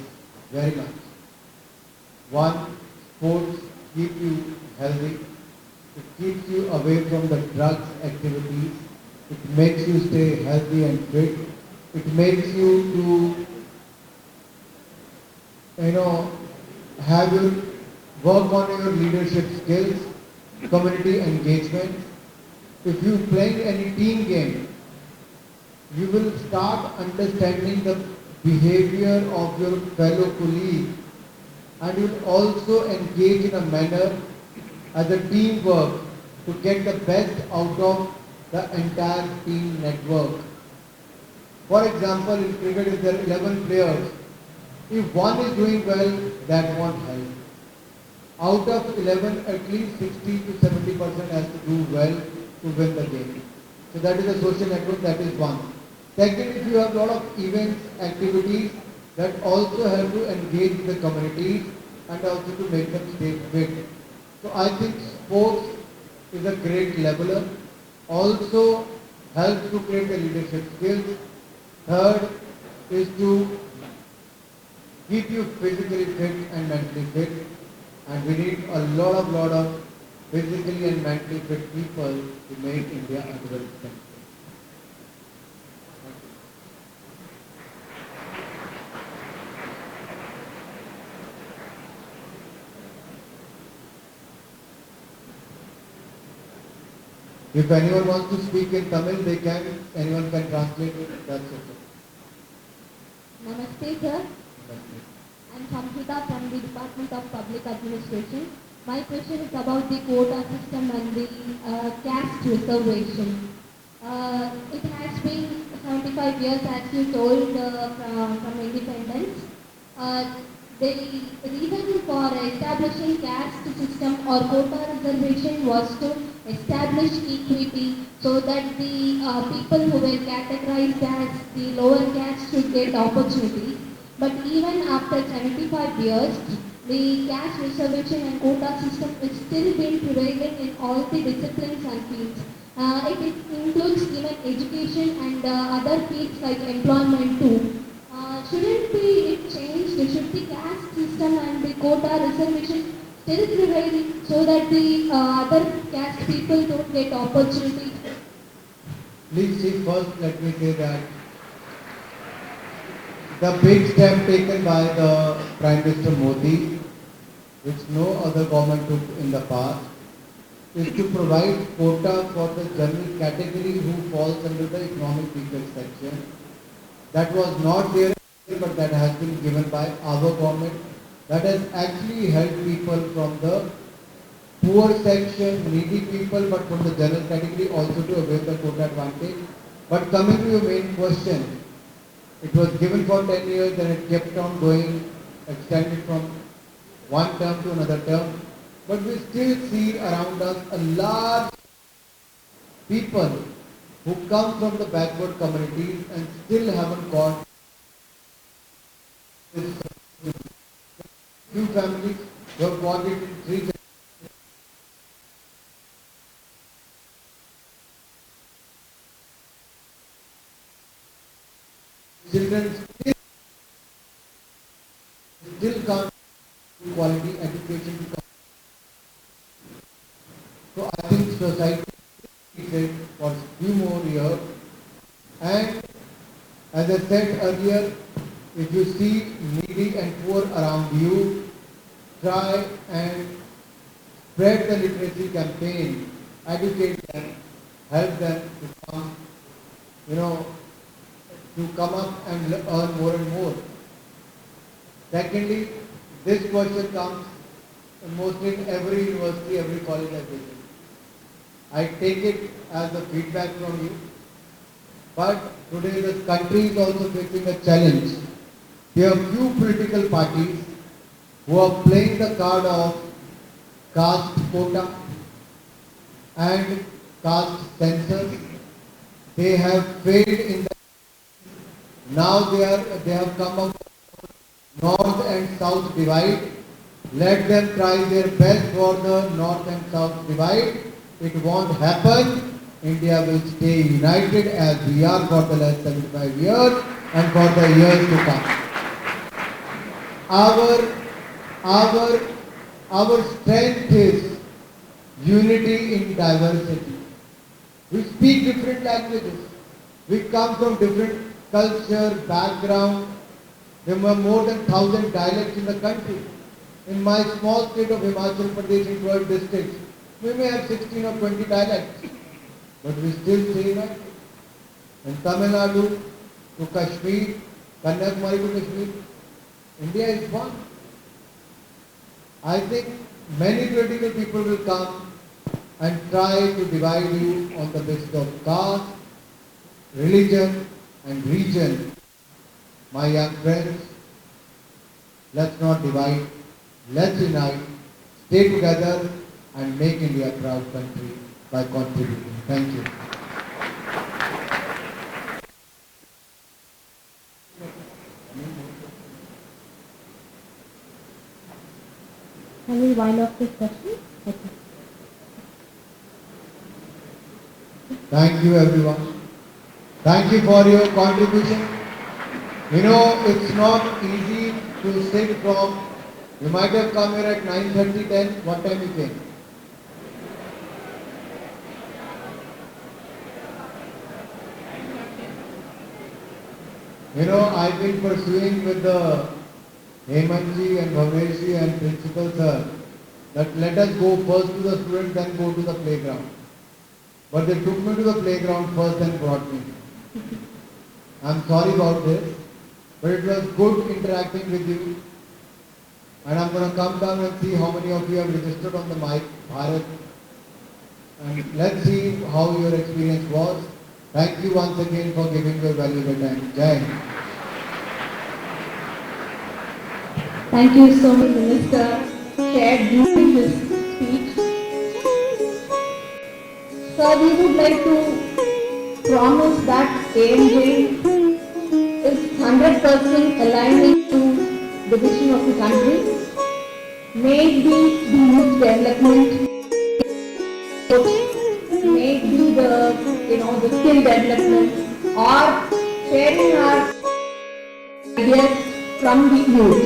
very much. One, sports keep you healthy. It keeps you away from the drugs activities. It makes you stay healthy and fit. It makes you to, have your work on your leadership skills, community engagement. If you play any team game, you will start understanding the behavior of your fellow colleague, and you will also engage in a manner as a teamwork to get the best out of the entire team network. For example, in cricket, if there are 11 players, if one is doing well, that won't help. Out of 11, at least 60 to 70% has to do well to win the game. So that is a social network, that is one. Second, if you have a lot of events, activities that also help to engage the communities and also to make them stay fit. So I think sports is a great leveler, also helps to create the leadership skills. Third is to keep you physically fit and mentally fit. And we need a lot of physically and mentally fit people to make India a developed country. If anyone wants to speak in Tamil, they can, anyone can translate it, that's okay. Namaste, sir. I'm Samhita from the Department of Public Administration. My question is about the quota system and the caste reservation. It has been 75 years, as you told, from independence. The reason for establishing caste system or quota reservation was to establish equity so that the people who were categorized as the lower caste should get opportunities. But even after 75 years, the caste reservation and quota system is still being prevalent in all the disciplines and fields. It includes even education and other fields like employment too. Shouldn't be it changed? Should the caste system and the quota reservation still prevail so that the other caste people don't get opportunities? Please see, first let me say that the big step taken by the Prime Minister Modi, which no other government took in the past, is to provide quota for the general category who falls under the economic weaker section. That was not there, but that has been given by our government. That has actually helped people from the poor section, needy people, but from the general category also to avail the quota advantage. But coming to your main question, it was given for 10 years and it kept on going, extended from one term to another term. But we still see around us a large people who come from the backward communities and still haven't got this. Few families who have got it in 3 children still can't get quality education. So I think society needs for a few more years. And as I said earlier, if you see needy and poor around you, try and spread the literacy campaign, educate them, help them to come, to come up and earn more and more. Secondly, this question comes mostly in every university, every college I visit. I take it as a feedback from you. But today the country is also facing a challenge. There are few political parties who are playing the card of caste quota and caste census. They have failed in that. Now they have come up with north and south divide. Let them try their best for the north and south divide. It won't happen. India will stay united as we are for the last 75 years and for the years to come. Our strength is unity in diversity. We speak different languages. We come from different culture, background. There were more than 1,000 dialects in the country. In my small state of Himachal Pradesh in 12 districts, we may have 16 or 20 dialects, but we still say united. In Tamil Nadu to Kashmir, Kanyakumari to Kashmir, India is one. I think many political people will come and try to divide you on the basis of caste, religion and region. My young friends, let's not divide, let's unite, stay together and make India a proud country by contributing. Thank you. Can we wind up this session? Okay. Thank you everyone. Thank you for your contribution. It's not easy to sit from, you might have come here at 9:30, 10, what time you came? I've been pursuing with the Hemantji and Bhaveshji and principal sir that let us go first to the students, then go to the playground. but they took me to the playground first and brought me. I'm sorry about this, but it was good interacting with you. And I'm going to come down and see how many of you have registered on the mic, Bharat. And let's see how your experience was. Thank you once again for giving your valuable time. Jai Hind. Thank you so much, Minister, shared during his speech. So we would like to promise that AMJ is 100% aligning to the vision of the country. May it be the youth development, may it be the skill development, or sharing our ideas from the youth.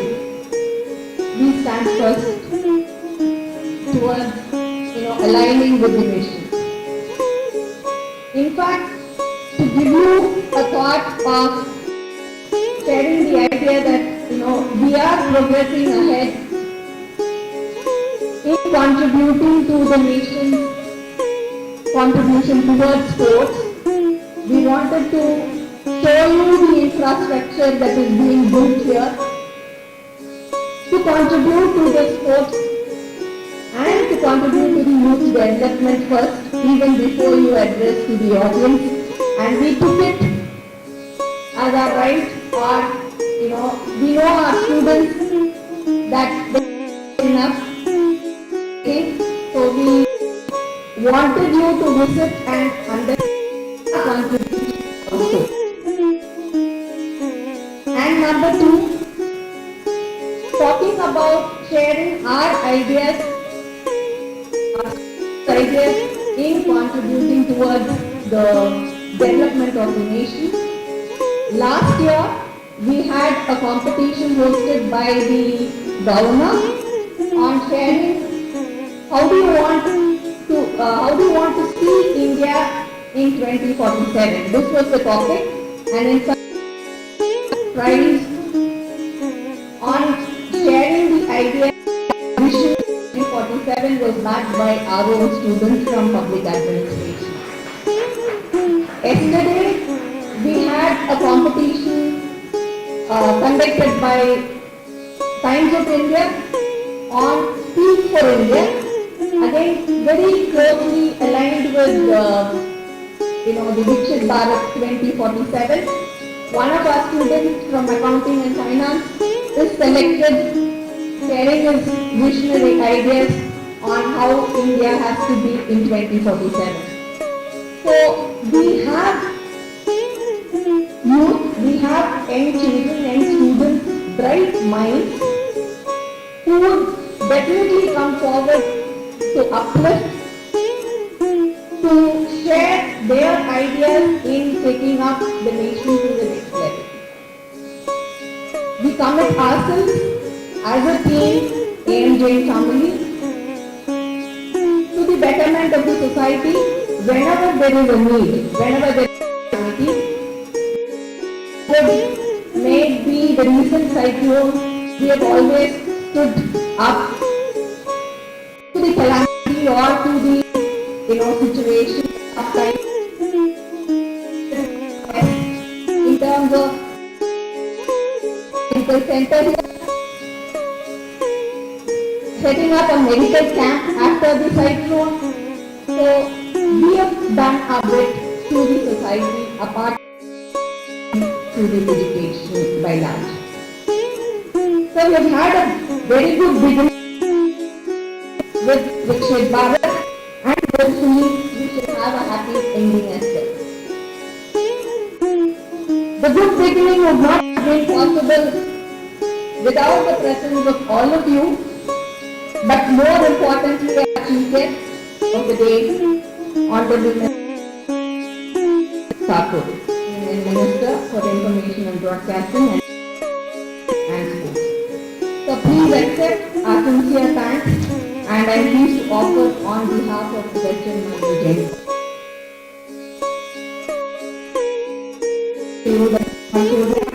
We stand first towards aligning with the mission. In fact, to give you a thought of sharing the idea that we are progressing ahead in contributing to the nation's contribution towards sports. We wanted to show you the infrastructure that is being built here to contribute to the sports and to contribute to the youth development first, even before you address to the audience. And we took it as our right, or we know our students that they are enough. Okay? So we wanted you to visit and understand our contribution also. And number two, talking about sharing our ideas in contributing towards the development of the nation. Last year, we had a competition hosted by the governor on sharing how do you want to see India in 2047. This was the topic, and in fact, prize on sharing the idea vision 2047 was backed by our own students from public administration. Yesterday, we had a competition conducted by Times of India on Speak for India. Again, very closely aligned with the Viksit Bharat 2047. One of our students from accounting and finance is selected, sharing his visionary ideas on how India has to be in 2047. So we have youth, we have young children and students, bright minds, who would definitely come forward to uplift, to share their ideas in taking up the nation to the next level. We commit ourselves as a team, AMJ family, to the betterment of the society whenever there is a need, whenever there is a opportunity. May it be the recent cyclone, we have always stood up to the calamity or to the situation of time in terms of medical center here, setting up a medical camp after the cyclone. So we have done our bit to the society apart to the education by large. So we have had a very good beginning with Viksit Bharat, and hopefully we should have a happy ending as well. The good beginning would not have been possible without the presence of all of you, but more importantly, our chief guest of the day, Honorable Thakur, Minister for Information and Broadcasting and Sports. So please accept our sincere thanks, and I am pleased to offer on behalf of the Western Manager to the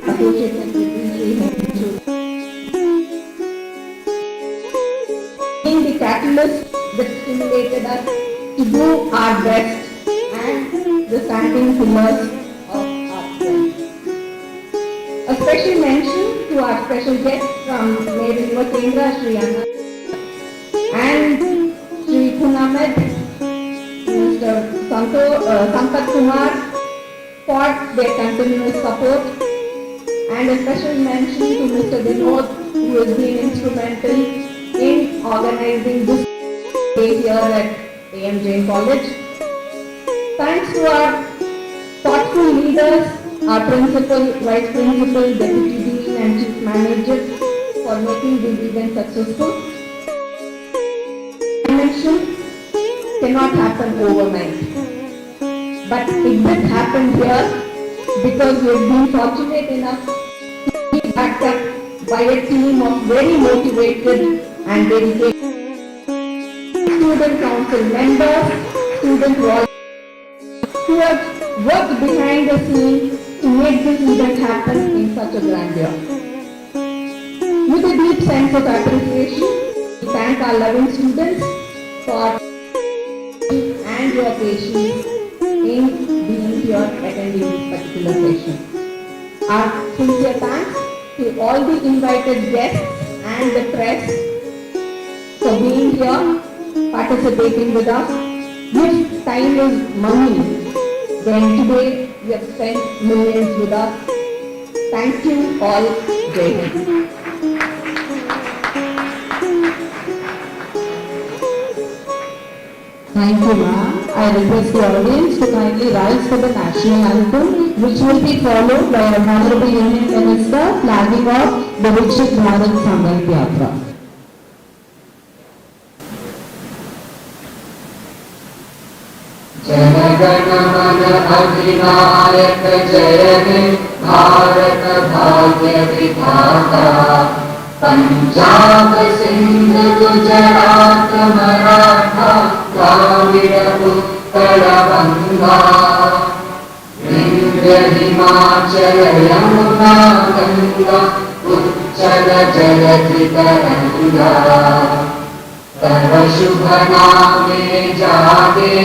Associate Secretary being the catalyst that stimulated us to do our best the standing pillars of our strength. A special mention to our special guest from Nehru Yuva Kendra, Sh.Anurag and Shri Punamed, Mr. Sankat Kumar, for their continuous support, and a special mention to Mr. Vinod, who has been instrumental in organizing this day here at AM Jain College. Thanks to our thoughtful leaders, our principal, vice principal, deputy dean and chief manager for making this event successful. Dimension cannot happen overnight, but it did happen here because we have been fortunate enough to be backed up by a team of very motivated and dedicated student council members, student volunteers who have worked behind the scenes to make this event happen in such a grandeur. With a deep sense of appreciation, we thank our loving students for and your patience in being here attending this particular session. Our sincere thanks to all the invited guests and the press for being here, participating with us. If time is money, then today we have spent millions with us. Thank you all. Jai Hind. Thank you, ma'am. I request the audience to kindly rise for the national anthem, which will be followed by our Honorable Union Minister flagging off the Viksit Bharat Sankalp Yatra. जनगण मन अधिनायक जय हे भारत भाग्य विधाता पंजाब सिंध गुजरात मराठा द्राविड़ उत्कल गंगा विंध्य हिमाचल यमुना गंगा उच्चल जलधि तरंगा तव शुभ नामे जागे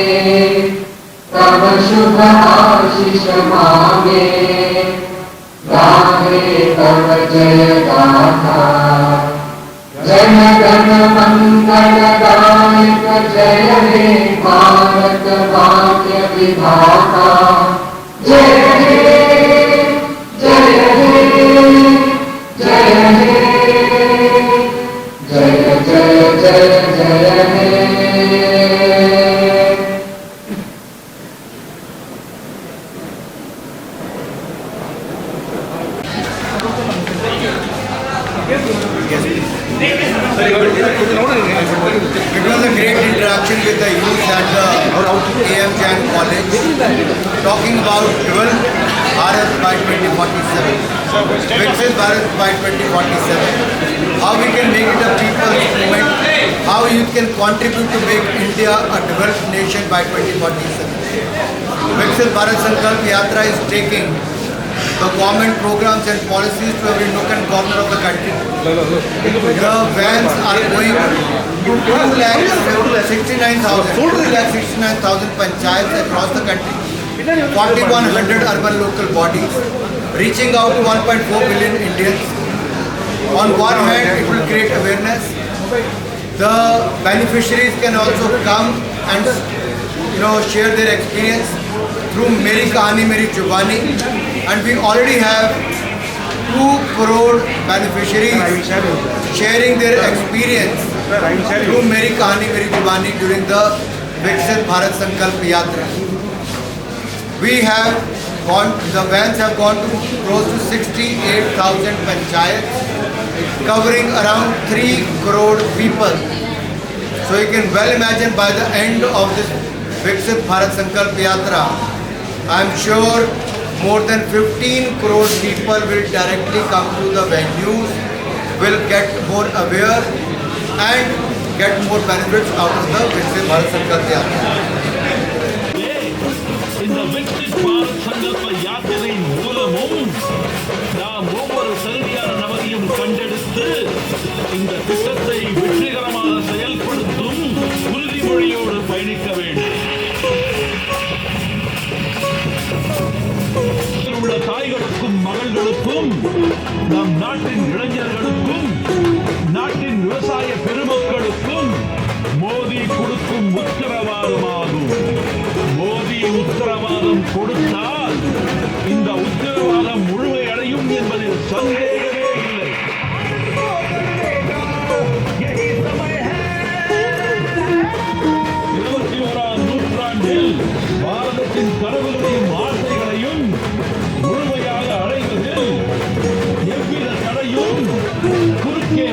तव शुभ आशीष मांगे गाहे तव जय गाथा जन गण मंगल दायक जय हे भारत भाग्य विधाता जय हे जय हे जय हे जय जय जय जय हे It was a great interaction with the youth at the AM Jain College, talking about develop Bharat by 2047, Viksit Bharat by 2047, how we can make it a people's movement, how youth can contribute to make India a developed nation by 2047. Viksit Bharat Sankalp Yatra is taking the government programs and policies to every nook and corner of the country. The vans are going to 2,69,000 panchayats across the country, 4,100 urban local bodies, reaching out to 1.4 billion Indians. On one hand, it will create awareness. The beneficiaries can also come and share their experience through Meri Kahani Meri Jubani, and we already have 2 crore beneficiaries sharing their experience through Meri Kahani Meri Jubani during the Viksit Bharat Sankalp Yatra. The vans have gone to close to 68,000 panchayats, covering around 3 crore people. So you can well imagine by the end of this Viksit Bharat Sankalp Yatra, I am sure more than 15 crore people will directly come to the venues, will get more aware and get more benefits out of the Viksit Bharat Sankalp Yatra. இந்த விக்சித் பாரத் சங்கல்ப யாத்திரையின் மூலமும் நாம் ஒவ்வொரு சரியான நபரையும் கண்டெடுத்து இந்த திட்டத்தை வெற்றிகரமாக செயல்படுத்தும் உறுதிமொழியோடு பயணிக்க வேண்டும்.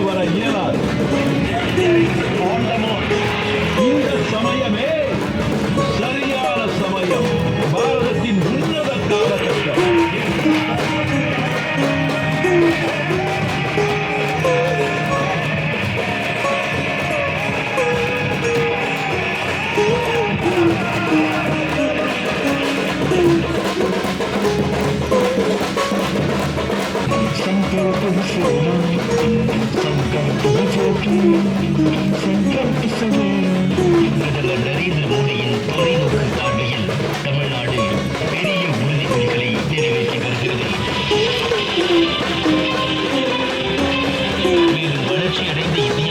வர இயலாது. இந்த சமயமே சரியான சமயம். பாரதத்தின் உன்னத காலகட்டம். நரேந்திர மோடியின் தொலைநோக்கு பார்வையில் தமிழ்நாடு பெரிய உறுதிமொழிகளை நிறைவேற்றி வருகிறது. மேலும் வளர்ச்சியடைந்த இந்தியா